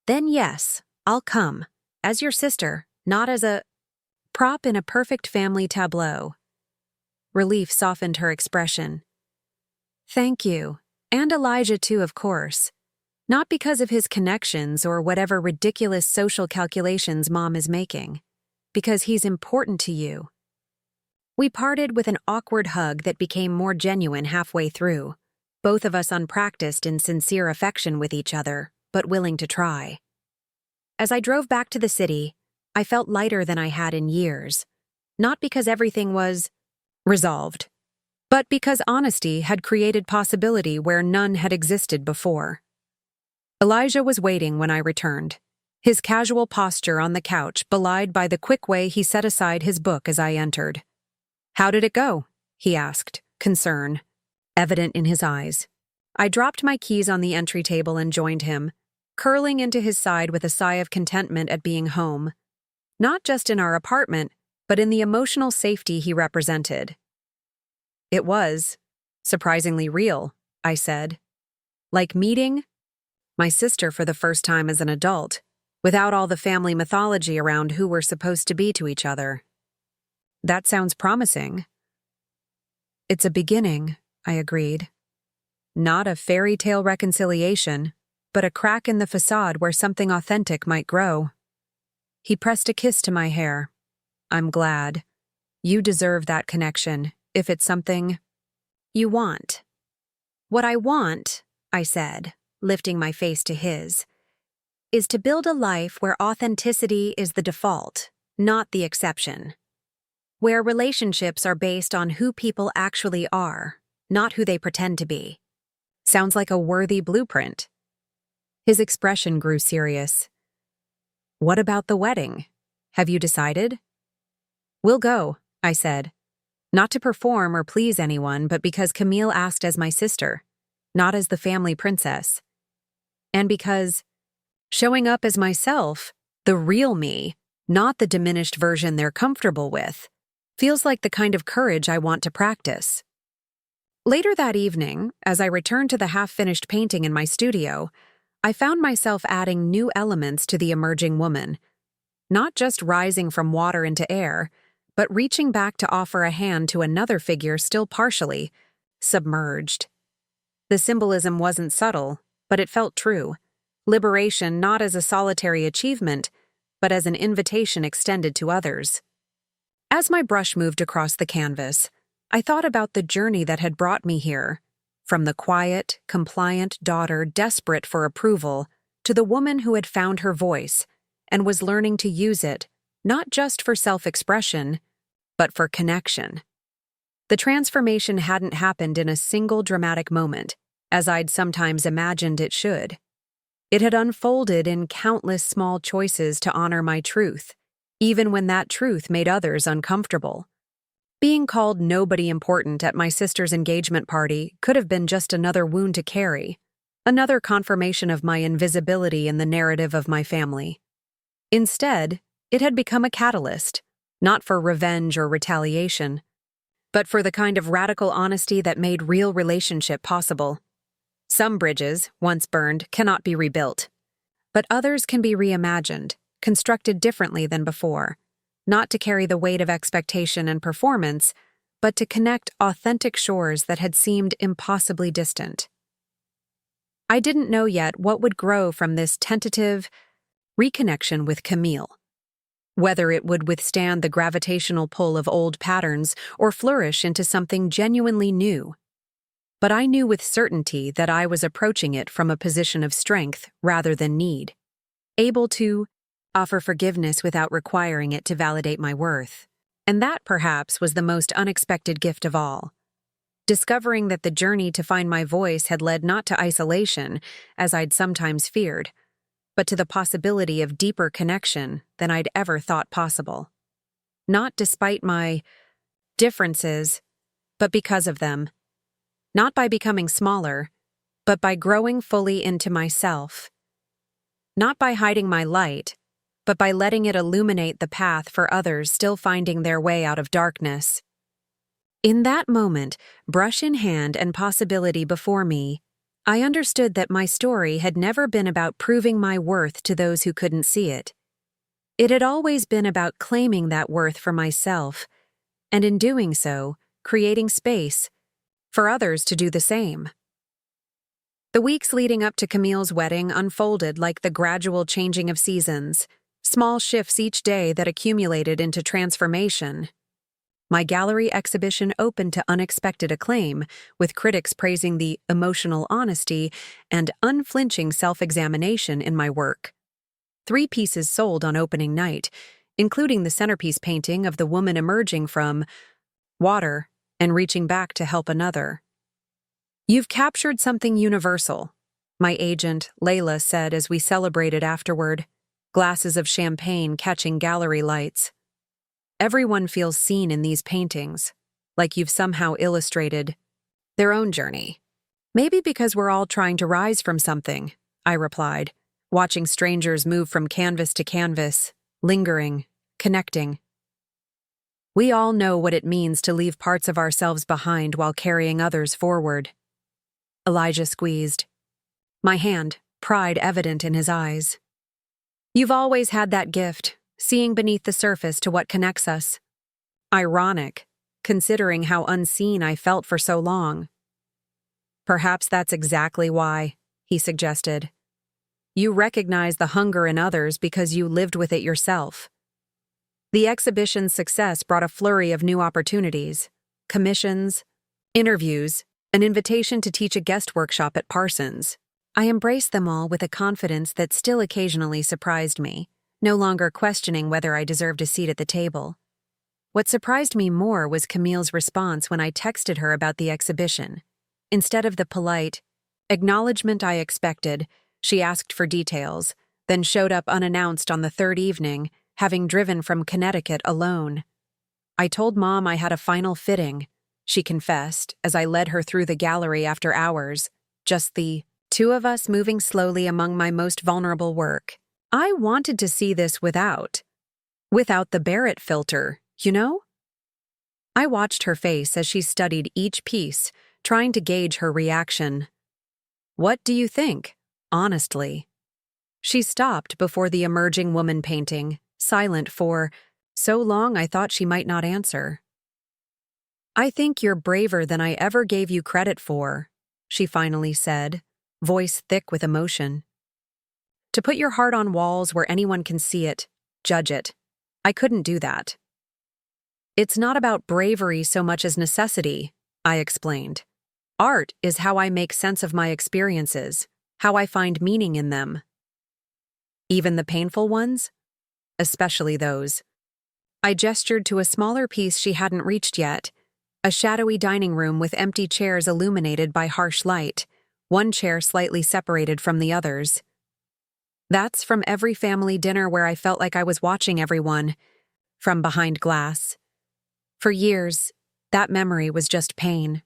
"Then yes, I'll come, as your sister, not as a prop in a perfect family tableau." Relief softened her expression. "Thank you, and Elijah too, of course. Not because of his connections or whatever ridiculous social calculations Mom is making, because he's important to you." We parted with an awkward hug that became more genuine halfway through, both of us unpracticed in sincere affection with each other, but willing to try. As I drove back to the city, I felt lighter than I had in years, not because everything was resolved, but because honesty had created possibility where none had existed before. Elijah was waiting when I returned, his casual posture on the couch belied by the quick way he set aside his book as I entered. "How did it go?" he asked, concern evident in his eyes. I dropped my keys on the entry table and joined him, curling into his side with a sigh of contentment at being home, not just in our apartment, but in the emotional safety he represented. "It was surprisingly real," I said. "Like meeting my sister for the first time as an adult, without all the family mythology around who we're supposed to be to each other." "That sounds promising. It's a beginning, I agreed. Not a fairy tale reconciliation, but a crack in the facade where something authentic might grow. He pressed a kiss to my hair. I'm glad. You deserve that connection, if it's something you want. What I want, I said, lifting my face to his, is to build a life where authenticity is the default, not the exception. Where relationships are based on who people actually are, not who they pretend to be. Sounds like a worthy blueprint. His expression grew serious. What about the wedding? Have you decided? We'll go, I said. Not to perform or please anyone, but because Camille asked as my sister, not as the family princess. And because showing up as myself, the real me, not the diminished version they're comfortable with, feels like the kind of courage I want to practice. Later that evening, as I returned to the half-finished painting in my studio, I found myself adding new elements to the emerging woman, not just rising from water into air, but reaching back to offer a hand to another figure still partially submerged. The symbolism wasn't subtle, but it felt true. Liberation not as a solitary achievement, but as an invitation extended to others. As my brush moved across the canvas, I thought about the journey that had brought me here, from the quiet, compliant daughter desperate for approval to the woman who had found her voice and was learning to use it, not just for self-expression, but for connection. The transformation hadn't happened in a single dramatic moment, as I'd sometimes imagined it should. It had unfolded in countless small choices to honor my truth, even when that truth made others uncomfortable. Being called nobody important at my sister's engagement party could have been just another wound to carry, another confirmation of my invisibility in the narrative of my family. Instead, it had become a catalyst, not for revenge or retaliation, but for the kind of radical honesty that made real relationship possible. Some bridges, once burned, cannot be rebuilt, but others can be reimagined, constructed differently than before, not to carry the weight of expectation and performance, but to connect authentic shores that had seemed impossibly distant. I didn't know yet what would grow from this tentative reconnection with Camille, whether it would withstand the gravitational pull of old patterns or flourish into something genuinely new. But I knew with certainty that I was approaching it from a position of strength rather than need, able to offer forgiveness without requiring it to validate my worth. And that, perhaps, was the most unexpected gift of all. Discovering that the journey to find my voice had led not to isolation, as I'd sometimes feared, but to the possibility of deeper connection than I'd ever thought possible. Not despite my differences, but because of them. Not by becoming smaller, but by growing fully into myself. Not by hiding my light, but by letting it illuminate the path for others still finding their way out of darkness. In that moment, brush in hand and possibility before me, I understood that my story had never been about proving my worth to those who couldn't see it. It had always been about claiming that worth for myself, and in doing so, creating space for others to do the same. The weeks leading up to Camille's wedding unfolded like the gradual changing of seasons, small shifts each day that accumulated into transformation. My gallery exhibition opened to unexpected acclaim, with critics praising the emotional honesty and unflinching self-examination in my work. 3 pieces sold on opening night, including the centerpiece painting of the woman emerging from water and reaching back to help another. "You've captured something universal," my agent, Layla, said as we celebrated afterward, glasses of champagne catching gallery lights. "Everyone feels seen in these paintings, like you've somehow illustrated their own journey." "Maybe because we're all trying to rise from something," I replied, watching strangers move from canvas to canvas, lingering, connecting. "We all know what it means to leave parts of ourselves behind while carrying others forward." Elijah squeezed my hand, pride evident in his eyes. "You've always had that gift, seeing beneath the surface to what connects us." Ironic, considering how unseen I felt for so long. Perhaps that's exactly why, he suggested. You recognize the hunger in others because you lived with it yourself. The exhibition's success brought a flurry of new opportunities, commissions, interviews, an invitation to teach a guest workshop at Parsons. I embraced them all with a confidence that still occasionally surprised me, no longer questioning whether I deserved a seat at the table. What surprised me more was Camille's response when I texted her about the exhibition. Instead of the polite acknowledgement I expected, she asked for details, then showed up unannounced on the third evening, having driven from Connecticut alone. I told Mom I had a final fitting, she confessed, as I led her through the gallery after hours, just the two of us moving slowly among my most vulnerable work. I wanted to see this without the Barrett filter, you know? I watched her face as she studied each piece, trying to gauge her reaction. What do you think, honestly? She stopped before the emerging woman painting, silent for so long I thought she might not answer. I think you're braver than I ever gave you credit for, she finally said, voice thick with emotion. To put your heart on walls where anyone can see it, judge it. I couldn't do that. It's not about bravery so much as necessity, I explained. Art is how I make sense of my experiences, how I find meaning in them. Even the painful ones? Especially those. I gestured to a smaller piece she hadn't reached yet, a shadowy dining room with empty chairs illuminated by harsh light, one chair slightly separated from the others. That's from every family dinner where I felt like I was watching everyone, from behind glass. For years, that memory was just pain.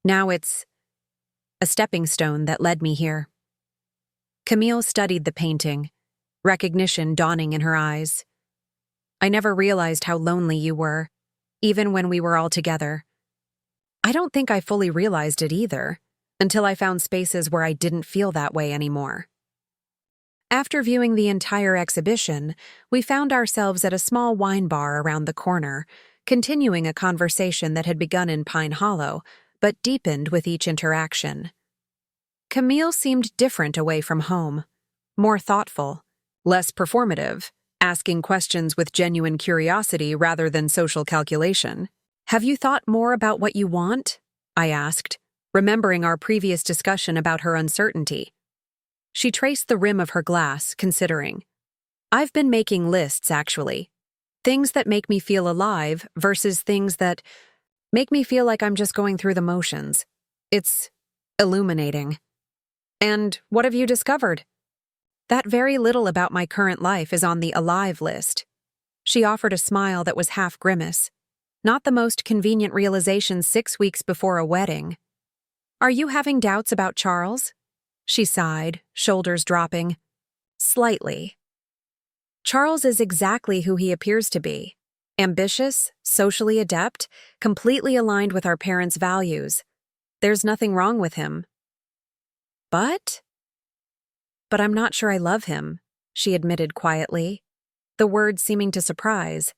Now it's a stepping stone that led me here. Camille studied the painting, recognition dawning in her eyes. I never realized how lonely you were, even when we were all together. I don't think I fully realized it either, until I found spaces where I didn't feel that way anymore. After viewing the entire exhibition, we found ourselves at a small wine bar around the corner, continuing a conversation that had begun in Pine Hollow, but deepened with each interaction. Camille seemed different away from home, more thoughtful, less performative, asking questions with genuine curiosity rather than social calculation. Have you thought more about what you want? I asked, remembering our previous discussion about her uncertainty. She traced the rim of her glass, considering. I've been making lists, actually. Things that make me feel alive versus things that make me feel like I'm just going through the motions. It's illuminating. And what have you discovered? That very little about my current life is on the alive list. She offered a smile that was half grimace. Not the most convenient realization 6 weeks before a wedding. Are you having doubts about Charles? She sighed, shoulders dropping. Slightly. Charles is exactly who he appears to be. Ambitious, socially adept, completely aligned with our parents' values. There's nothing wrong with him. But I'm not sure I love him, she admitted quietly, the words seeming to surprise.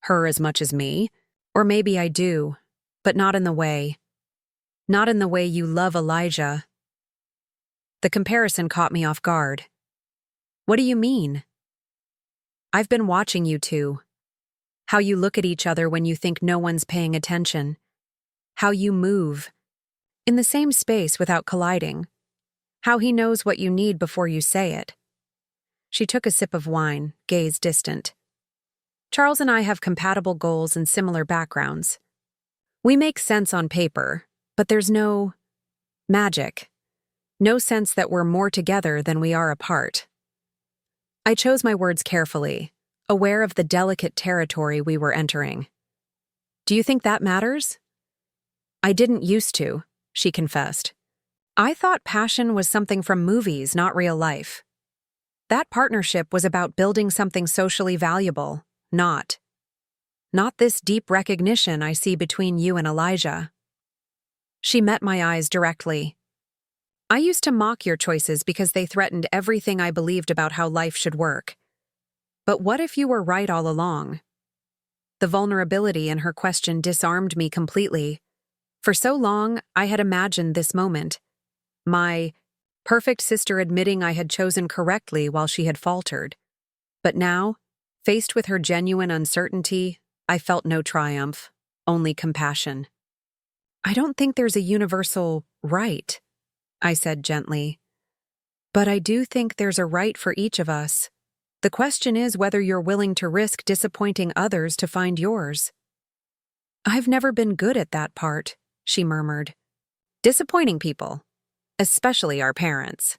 Her as much as me? Or maybe I do, but not in the way. Not in the way you love Elijah. The comparison caught me off guard. What do you mean? I've been watching you two. How you look at each other when you think no one's paying attention. How you move. In the same space without colliding. How he knows what you need before you say it. She took a sip of wine, gaze distant. Charles and I have compatible goals and similar backgrounds. We make sense on paper, but there's no magic. No sense that we're more together than we are apart. I chose my words carefully, aware of the delicate territory we were entering. Do you think that matters? I didn't used to, she confessed. I thought passion was something from movies, not real life. That partnership was about building something socially valuable, not this deep recognition I see between you and Elijah. She met my eyes directly. I used to mock your choices because they threatened everything I believed about how life should work. But what if you were right all along? The vulnerability in her question disarmed me completely. For so long, I had imagined this moment. My perfect sister admitting I had chosen correctly while she had faltered. But now, faced with her genuine uncertainty, I felt no triumph, only compassion. "I don't think there's a universal right," I said gently. "But I do think there's a right for each of us. The question is whether you're willing to risk disappointing others to find yours." "I've never been good at that part," she murmured. "Disappointing people, especially our parents."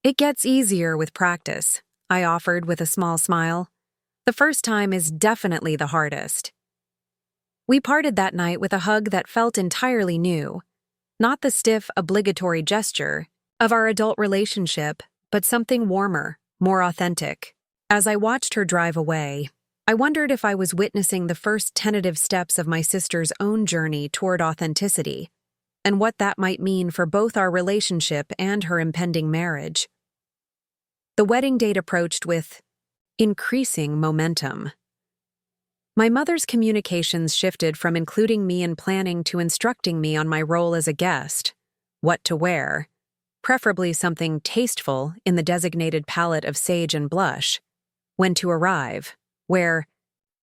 "It gets easier with practice," I offered with a small smile. "The first time is definitely the hardest." We parted that night with a hug that felt entirely new. Not the stiff, obligatory gesture of our adult relationship, but something warmer, more authentic. As I watched her drive away, I wondered if I was witnessing the first tentative steps of my sister's own journey toward authenticity, and what that might mean for both our relationship and her impending marriage. The wedding date approached with increasing momentum. My mother's communications shifted from including me in planning to instructing me on my role as a guest, what to wear, preferably something tasteful in the designated palette of sage and blush, when to arrive, where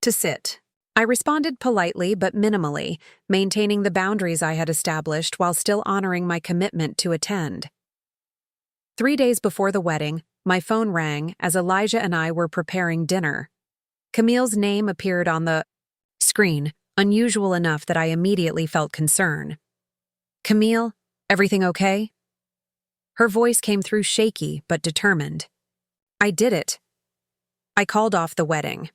to sit. I responded politely but minimally, maintaining the boundaries I had established while still honoring my commitment to attend. 3 days before the wedding, my phone rang as Elijah and I were preparing dinner. Camille's name appeared on the screen, unusual enough that I immediately felt concern. "Camille, everything okay?" Her voice came through shaky but determined. "I did it. I called off the wedding."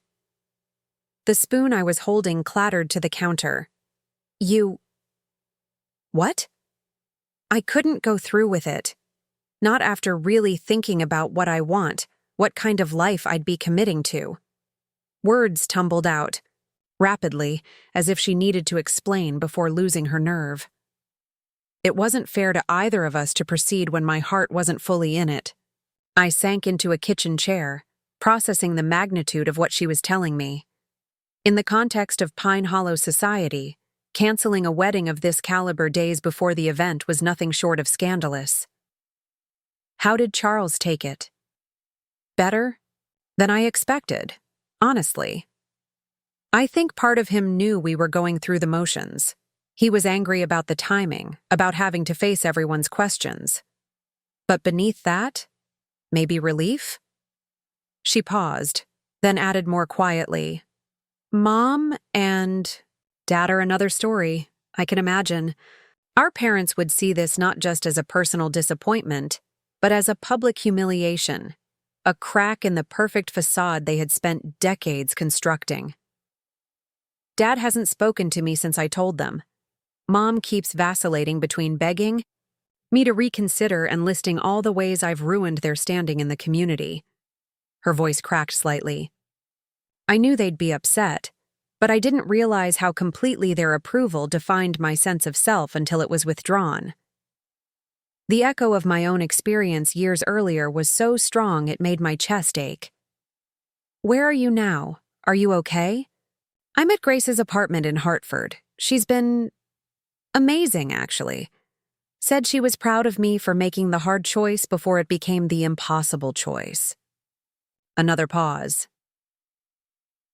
The spoon I was holding clattered to the counter. "You... what?" "I couldn't go through with it. Not after really thinking about what I want, what kind of life I'd be committing to." Words tumbled out, rapidly, as if she needed to explain before losing her nerve. It wasn't fair to either of us to proceed when my heart wasn't fully in it. I sank into a kitchen chair, processing the magnitude of what she was telling me. In the context of Pine Hollow society, canceling a wedding of this caliber days before the event was nothing short of scandalous. How did Charles take it? Better than I expected. Honestly. I think part of him knew we were going through the motions. He was angry about the timing, about having to face everyone's questions. But beneath that, maybe relief? She paused, then added more quietly, "Mom and Dad are another story, I can imagine. Our parents would see this not just as a personal disappointment, but as a public humiliation. A crack in the perfect facade they had spent decades constructing. Dad hasn't spoken to me since I told them. Mom keeps vacillating between begging me to reconsider and listing all the ways I've ruined their standing in the community." Her voice cracked slightly. I knew they'd be upset, but I didn't realize how completely their approval defined my sense of self until it was withdrawn. The echo of my own experience years earlier was so strong it made my chest ache. "Where are you now? Are you okay?" "I'm at Grace's apartment in Hartford. She's been amazing, actually. Said she was proud of me for making the hard choice before it became the impossible choice." Another pause.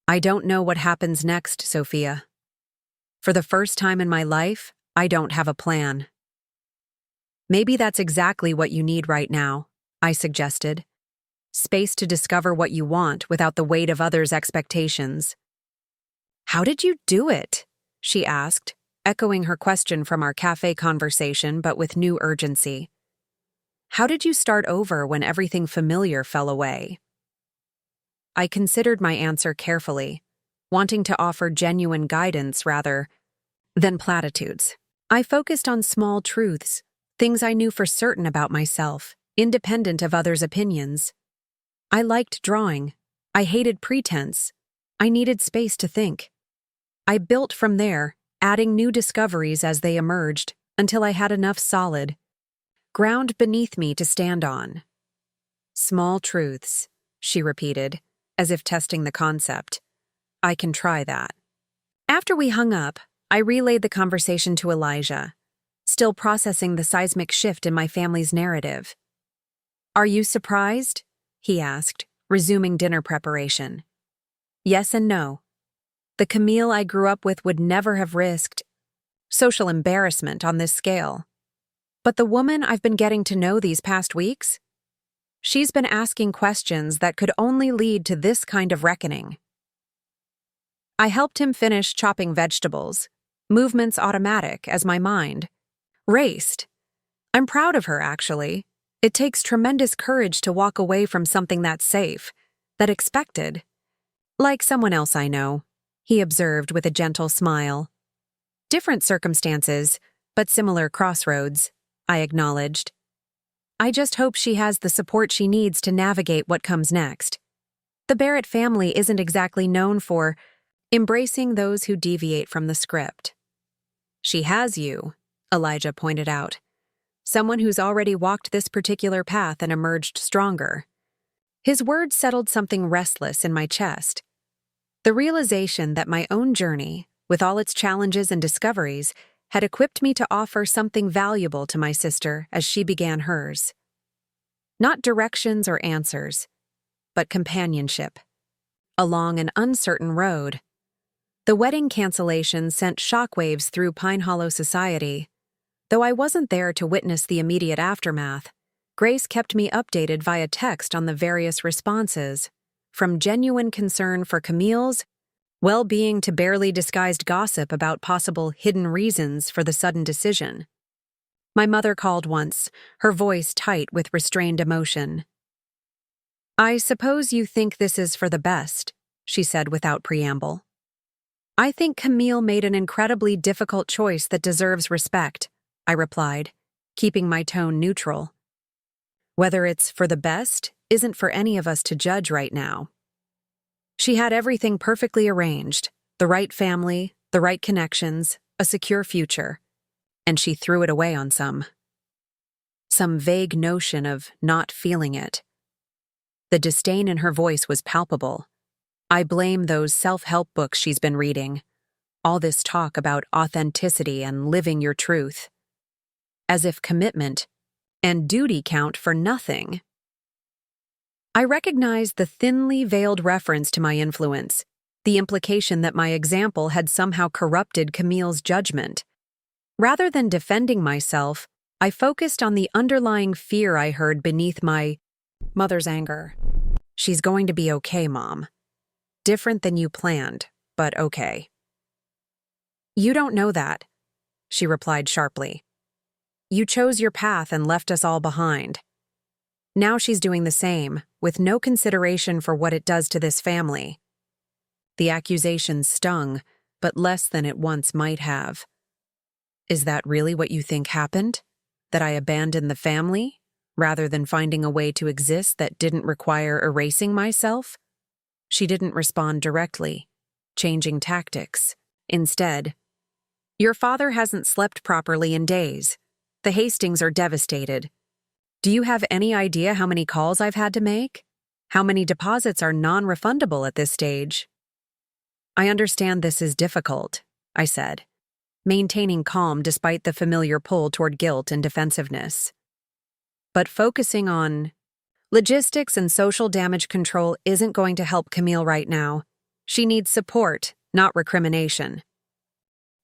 "I don't know what happens next, Sophia. For the first time in my life, I don't have a plan." "Maybe that's exactly what you need right now," I suggested. "Space to discover what you want without the weight of others' expectations." "How did you do it?" she asked, echoing her question from our cafe conversation but with new urgency. "How did you start over when everything familiar fell away?" I considered my answer carefully, wanting to offer genuine guidance rather than platitudes. I focused on small truths, things I knew for certain about myself, independent of others' opinions. I liked drawing. I hated pretense. I needed space to think. I built from there, adding new discoveries as they emerged, until I had enough solid ground beneath me to stand on. "Small truths," she repeated, as if testing the concept. I can try that. After we hung up, I relayed the conversation to Elijah, still processing the seismic shift in my family's narrative. Are you surprised? He asked, resuming dinner preparation. Yes and no. The Camille I grew up with would never have risked social embarrassment on this scale. But the woman I've been getting to know these past weeks? She's been asking questions that could only lead to this kind of reckoning. I helped him finish chopping vegetables, movements automatic as my mind raced. I'm proud of her, actually. It takes tremendous courage to walk away from something that's safe, that expected. Like someone else I know, he observed with a gentle smile. Different circumstances, but similar crossroads, I acknowledged. I just hope she has the support she needs to navigate what comes next. The Barrett family isn't exactly known for embracing those who deviate from the script. She has you, Elijah pointed out. Someone who's already walked this particular path and emerged stronger. His words settled something restless in my chest. The realization that my own journey, with all its challenges and discoveries, had equipped me to offer something valuable to my sister as she began hers. Not directions or answers, but companionship. Along an uncertain road. The wedding cancellation sent shockwaves through Pine Hollow society. Though I wasn't there to witness the immediate aftermath, Grace kept me updated via text on the various responses, from genuine concern for Camille's well-being to barely disguised gossip about possible hidden reasons for the sudden decision. My mother called once, her voice tight with restrained emotion. I suppose you think this is for the best, she said without preamble. I think Camille made an incredibly difficult choice that deserves respect, I replied, keeping my tone neutral. Whether it's for the best isn't for any of us to judge right now. She had everything perfectly arranged, the right family, the right connections, a secure future, and she threw it away on some vague notion of not feeling it. The disdain in her voice was palpable. I blame those self-help books she's been reading, all this talk about authenticity and living your truth. As if commitment and duty count for nothing. I recognized the thinly veiled reference to my influence, the implication that my example had somehow corrupted Camille's judgment. Rather than defending myself, I focused on the underlying fear I heard beneath my mother's anger. She's going to be okay, Mom. Different than you planned, but okay. You don't know that, she replied sharply. You chose your path and left us all behind. Now she's doing the same, with no consideration for what it does to this family. The accusation stung, but less than it once might have. Is that really what you think happened? That I abandoned the family, rather than finding a way to exist that didn't require erasing myself? She didn't respond directly, changing tactics. Instead, your father hasn't slept properly in days. The Hastings are devastated. Do you have any idea how many calls I've had to make? How many deposits are non-refundable at this stage? I understand this is difficult, I said, maintaining calm despite the familiar pull toward guilt and defensiveness. But focusing on logistics and social damage control isn't going to help Camille right now. She needs support, not recrimination.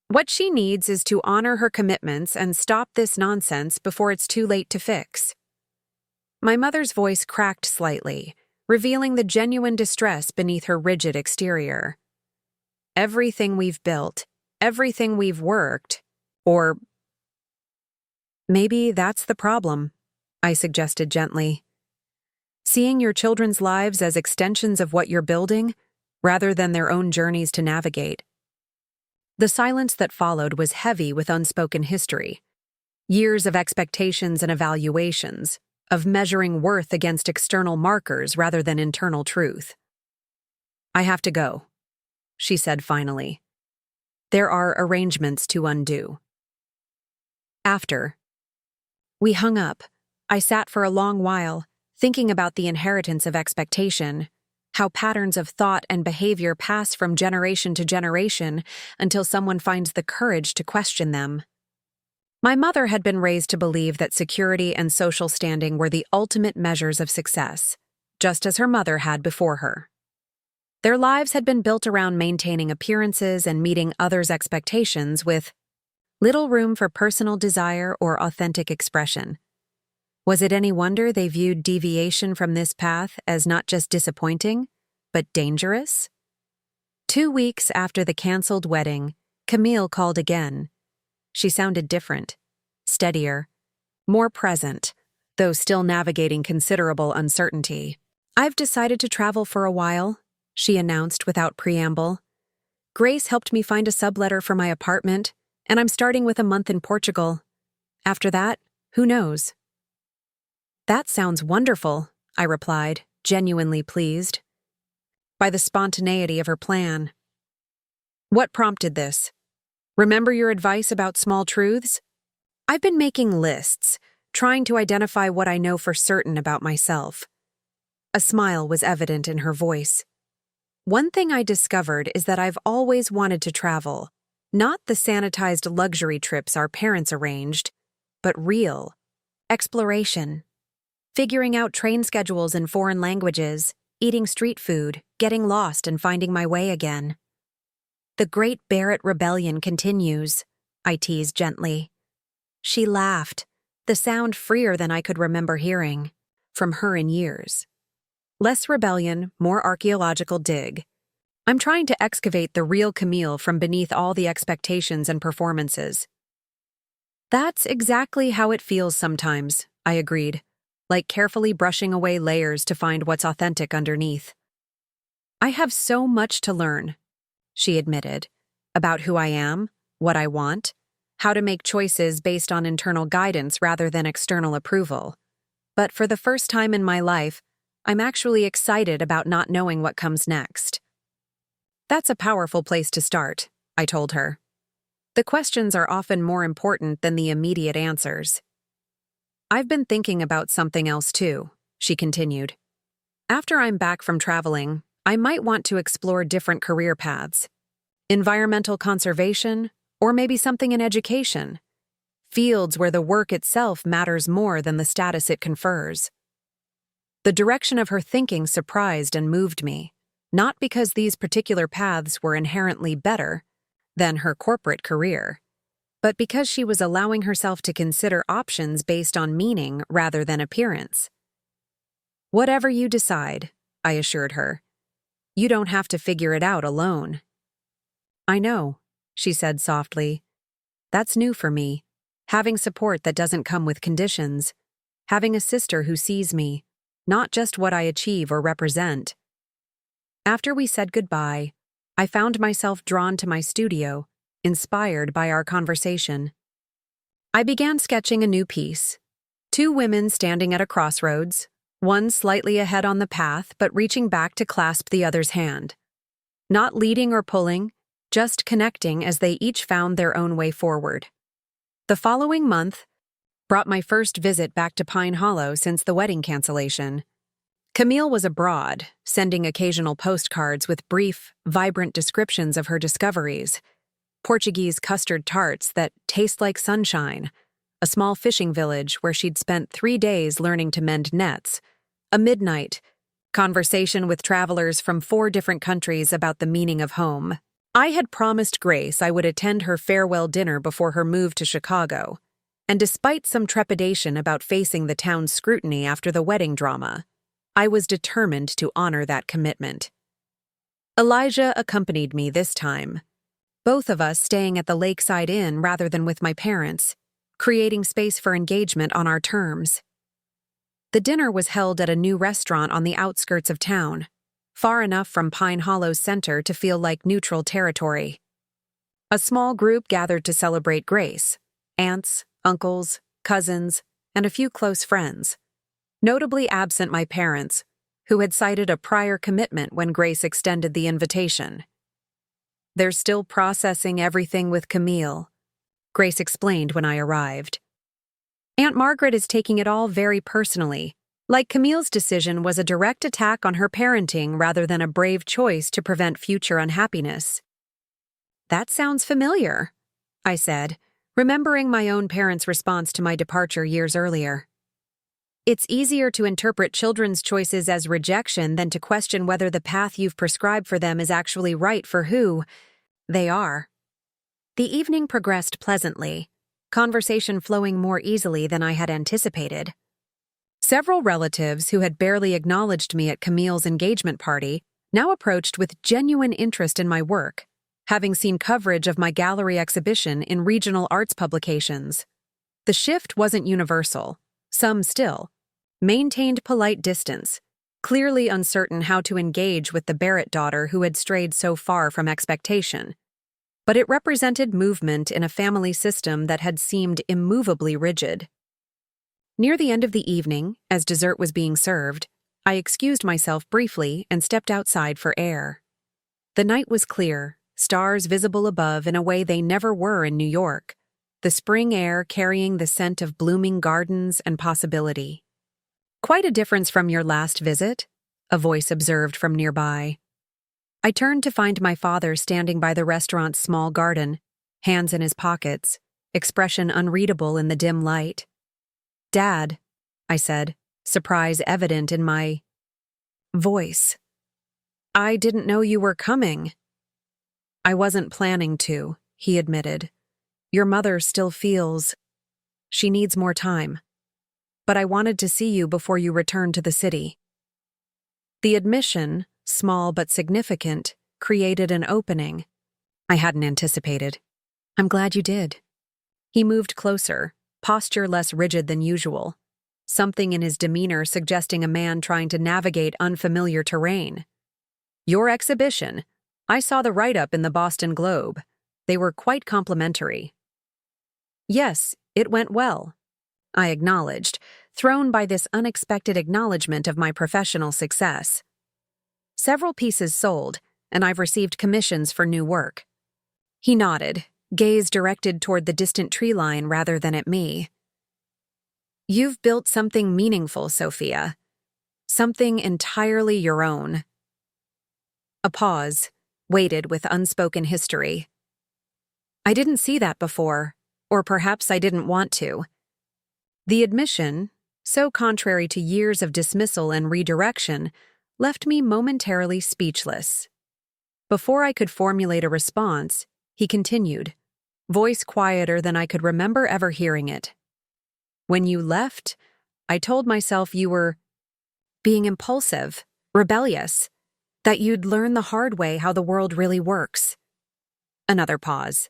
What she needs is to honor her commitments and stop this nonsense before it's too late to fix. My mother's voice cracked slightly, revealing the genuine distress beneath her rigid exterior. Everything we've built, everything we've worked, or maybe that's the problem, I suggested gently. Seeing your children's lives as extensions of what you're building, rather than their own journeys to navigate. The silence that followed was heavy with unspoken history. Years of expectations and evaluations, of measuring worth against external markers rather than internal truth. I have to go, she said finally. There are arrangements to undo. After we hung up, I sat for a long while, thinking about the inheritance of expectation. how patterns of thought and behavior pass from generation to generation until someone finds the courage to question them. My mother had been raised to believe that security and social standing were the ultimate measures of success, just as her mother had before her. Their lives had been built around maintaining appearances and meeting others' expectations with little room for personal desire or authentic expression. Was it any wonder they viewed deviation from this path as not just disappointing, but dangerous? 2 weeks after the canceled wedding, Camille called again. She sounded different, steadier, more present, though still navigating considerable uncertainty. "I've decided to travel for a while," she announced without preamble. "Grace helped me find a subletter for my apartment, and I'm starting with a month in Portugal. After that, who knows?" "That sounds wonderful," I replied, genuinely pleased by the spontaneity of her plan. "What prompted this? Remember your advice about small truths? I've been making lists, trying to identify what I know for certain about myself." A smile was evident in her voice. "One thing I discovered is that I've always wanted to travel, not the sanitized luxury trips our parents arranged, but real exploration. Figuring out train schedules in foreign languages, eating street food, getting lost and finding my way again." "The Great Barrett Rebellion continues," I teased gently. She laughed, the sound freer than I could remember hearing from her in years. "Less rebellion, more archaeological dig. I'm trying to excavate the real Camille from beneath all the expectations and performances." "That's exactly how it feels sometimes," I agreed, like carefully brushing away layers to find what's authentic underneath. "I have so much to learn," she admitted, "about who I am, what I want, how to make choices based on internal guidance rather than external approval. But for the first time in my life, I'm actually excited about not knowing what comes next." "That's a powerful place to start," I told her. "The questions are often more important than the immediate answers." "I've been thinking about something else too," she continued. "After I'm back from traveling, I might want to explore different career paths. Environmental conservation, or maybe something in education. Fields where the work itself matters more than the status it confers." The direction of her thinking surprised and moved me, not because these particular paths were inherently better than her corporate career, but because she was allowing herself to consider options based on meaning rather than appearance. "Whatever you decide," I assured her, "you don't have to figure it out alone." "I know," she said softly. "That's new for me, having support that doesn't come with conditions, having a sister who sees me, not just what I achieve or represent." After we said goodbye, I found myself drawn to my studio, inspired by our conversation. I began sketching a new piece. 2 women standing at a crossroads, one slightly ahead on the path but reaching back to clasp the other's hand. Not leading or pulling, just connecting as they each found their own way forward. The following month brought my first visit back to Pine Hollow since the wedding cancellation. Camille was abroad, sending occasional postcards with brief, vibrant descriptions of her discoveries. Portuguese custard tarts that taste like sunshine, a small fishing village where she'd spent 3 days learning to mend nets, a midnight conversation with travelers from 4 different countries about the meaning of home. I had promised Grace I would attend her farewell dinner before her move to Chicago, and despite some trepidation about facing the town's scrutiny after the wedding drama, I was determined to honor that commitment. Elijah accompanied me this time, both of us staying at the Lakeside Inn rather than with my parents, creating space for engagement on our terms. The dinner was held at a new restaurant on the outskirts of town, far enough from Pine Hollow's center to feel like neutral territory. A small group gathered to celebrate Grace: aunts, uncles, cousins, and a few close friends. Notably absent my parents, who had cited a prior commitment when Grace extended the invitation. "They're still processing everything with Camille," Grace explained when I arrived. "Aunt Margaret is taking it all very personally, Like Camille's decision was a direct attack on her parenting rather than a brave choice to prevent future unhappiness. That sounds familiar, I said, remembering my own parents' response to my departure years earlier. It's easier to interpret children's choices as rejection than to question whether the path you've prescribed for them is actually right for who they are. The evening progressed pleasantly, conversation flowing more easily than I had anticipated. Several relatives who had barely acknowledged me at Camille's engagement party now approached with genuine interest in my work, having seen coverage of my gallery exhibition in regional arts publications. The shift wasn't universal. Some still maintained polite distance, clearly uncertain how to engage with the Barrett daughter who had strayed so far from expectation. But it represented movement in a family system that had seemed immovably rigid. Near the end of the evening, as dessert was being served, I excused myself briefly and stepped outside for air. The night was clear, stars visible above in a way they never were in New York, the spring air carrying the scent of blooming gardens and possibility. "Quite a difference from your last visit," a voice observed from nearby. I turned to find my father standing by the restaurant's small garden, hands in his pockets, expression unreadable in the dim light. "Dad," I said, surprise evident in my voice. "I didn't know you were coming." "I wasn't planning to," he admitted. "Your mother still feels she needs more time. But I wanted to see you before you returned to the city." The admission, small but significant, created an opening I hadn't anticipated. "I'm glad you did." He moved closer, posture less rigid than usual, something in his demeanor suggesting a man trying to navigate unfamiliar terrain. "Your exhibition. I saw the write-up in the Boston Globe. They were quite complimentary." "Yes, it went well," I acknowledged, thrown by this unexpected acknowledgement of my professional success. "Several pieces sold, and I've received commissions for new work." He nodded, gaze directed toward the distant tree line rather than at me. "You've built something meaningful, Sophia. Something entirely your own." A pause, weighted with unspoken history. I didn't see that before, or perhaps I didn't want to. The admission, so contrary to years of dismissal and redirection, left me momentarily speechless. Before I could formulate a response, he continued, voice quieter than I could remember ever hearing it. "When you left, I told myself you were being impulsive, rebellious, that you'd learn the hard way how the world really works." Another pause.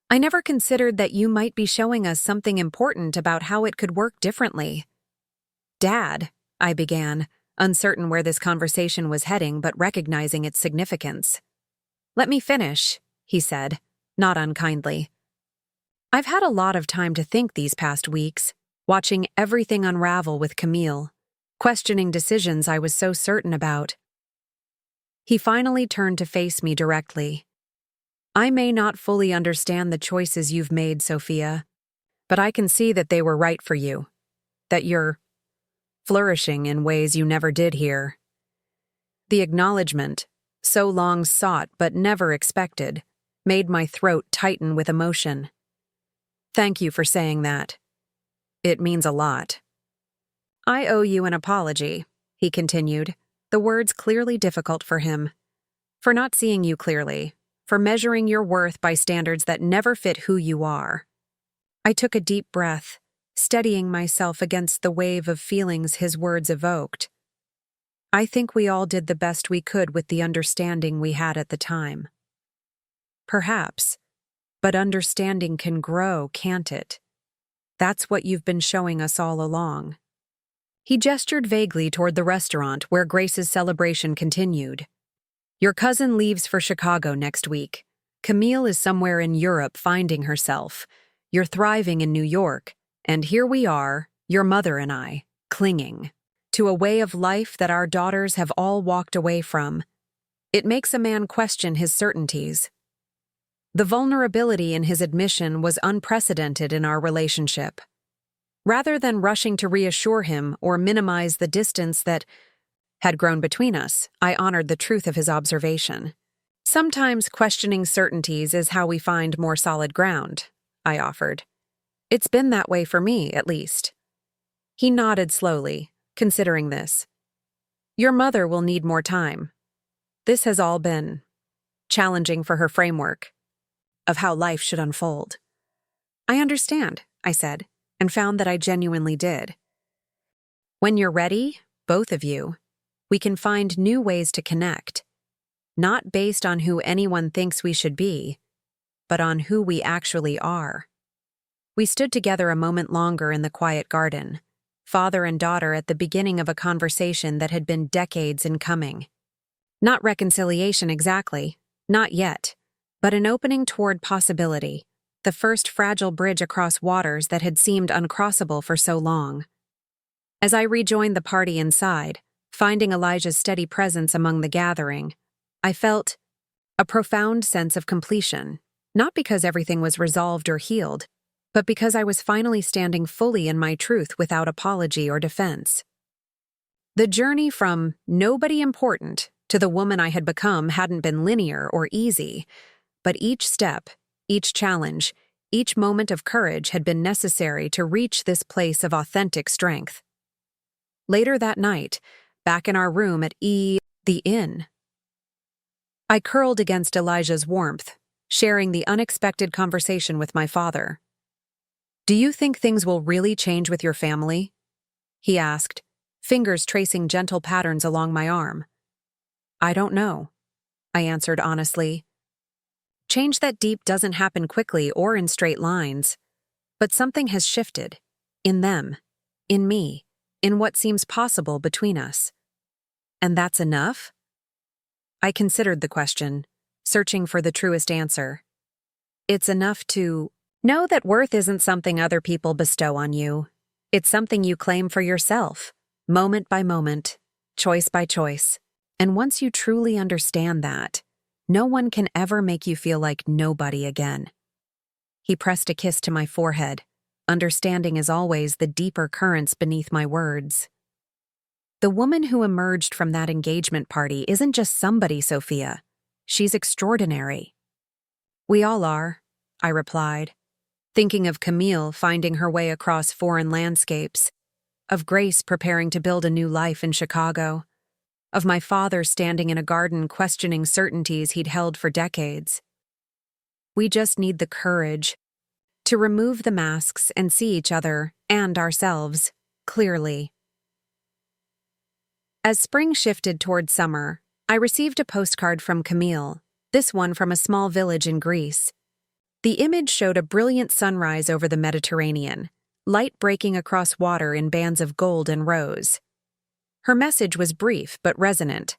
"I never considered that you might be showing us something important about how it could work differently." "Dad," I began, uncertain where this conversation was heading but recognizing its significance. "Let me finish," he said, not unkindly. "I've had a lot of time to think these past weeks, watching everything unravel with Camille, questioning decisions I was so certain about." He finally turned to face me directly. "I may not fully understand the choices you've made, Sophia, but I can see that they were right for you, that you're flourishing in ways you never did here." The acknowledgement, so long sought but never expected, made my throat tighten with emotion. "Thank you for saying that. It means a lot." "I owe you an apology," he continued, the words clearly difficult for him. "For not seeing you clearly, for measuring your worth by standards that never fit who you are." I took a deep breath, steadying myself against the wave of feelings his words evoked. I think we all did the best we could with the understanding we had at the time. Perhaps, but understanding can grow, can't it? That's what you've been showing us all along. He gestured vaguely toward the restaurant where Grace's celebration continued. "Your cousin leaves for Chicago next week. Camille is somewhere in Europe finding herself. You're thriving in New York, and here we are, your mother and I, clinging to a way of life that our daughters have all walked away from. It makes a man question his certainties." The vulnerability in his admission was unprecedented in our relationship. Rather than rushing to reassure him or minimize the distance that had grown between us, I honored the truth of his observation. Sometimes questioning certainties is how we find more solid ground, I offered. It's been that way for me, at least. He nodded slowly, considering this. Your mother will need more time. This has all been challenging for her framework of how life should unfold. I understand, I said, and found that I genuinely did. When you're ready, both of you, we can find new ways to connect, not based on who anyone thinks we should be, but on who we actually are. We stood together a moment longer in the quiet garden, father and daughter at the beginning of a conversation that had been decades in coming. Not reconciliation exactly, not yet, but an opening toward possibility, the first fragile bridge across waters that had seemed uncrossable for so long. As I rejoined the party inside, finding Elijah's steady presence among the gathering, I felt a profound sense of completion, not because everything was resolved or healed, but because I was finally standing fully in my truth without apology or defense. The journey from nobody important to the woman I had become hadn't been linear or easy, but each step, each challenge, each moment of courage had been necessary to reach this place of authentic strength. Later that night, back in our room at the inn, I curled against Elijah's warmth, sharing the unexpected conversation with my father. Do you think things will really change with your family? He asked, fingers tracing gentle patterns along my arm. I don't know, I answered honestly. Change that deep doesn't happen quickly or in straight lines, but something has shifted. In them, in me, in what seems possible between us. And that's enough? I considered the question, searching for the truest answer. It's enough to know that worth isn't something other people bestow on you. It's something you claim for yourself, moment by moment, choice by choice. And once you truly understand that, no one can ever make you feel like nobody again. He pressed a kiss to my forehead, understanding as always the deeper currents beneath my words. The woman who emerged from that engagement party isn't just somebody, Sophia. She's extraordinary. We all are, I replied, thinking of Camille finding her way across foreign landscapes, of Grace preparing to build a new life in Chicago, of my father standing in a garden questioning certainties he'd held for decades. We just need the courage to remove the masks and see each other and ourselves clearly. As spring shifted toward summer, I received a postcard from Camille, this one from a small village in Greece. The image showed a brilliant sunrise over the Mediterranean, light breaking across water in bands of gold and rose. Her message was brief but resonant.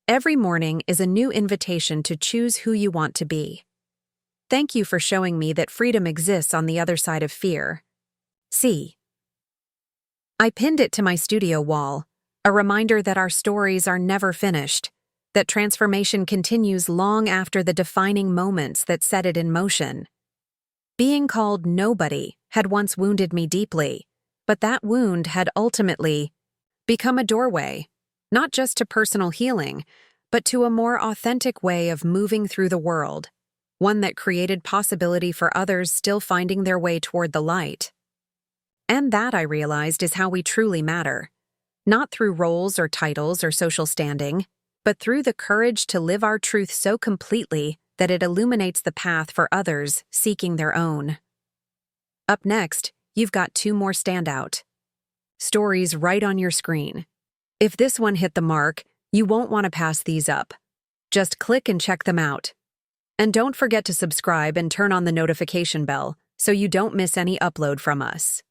Every morning is a new invitation to choose who you want to be. Thank you for showing me that freedom exists on the other side of fear. See. I pinned it to my studio wall, a reminder that our stories are never finished, that transformation continues long after the defining moments that set it in motion. Being called nobody had once wounded me deeply, but that wound had ultimately become a doorway, not just to personal healing, but to a more authentic way of moving through the world, one that created possibility for others still finding their way toward the light. And that, I realized, is how we truly matter. Not through roles or titles or social standing, but through the courage to live our truth so completely that it illuminates the path for others seeking their own. Up next, you've got 2 more standout stories right on your screen. If this one hit the mark, you won't want to pass these up. Just click and check them out. And don't forget to subscribe and turn on the notification bell so you don't miss any upload from us.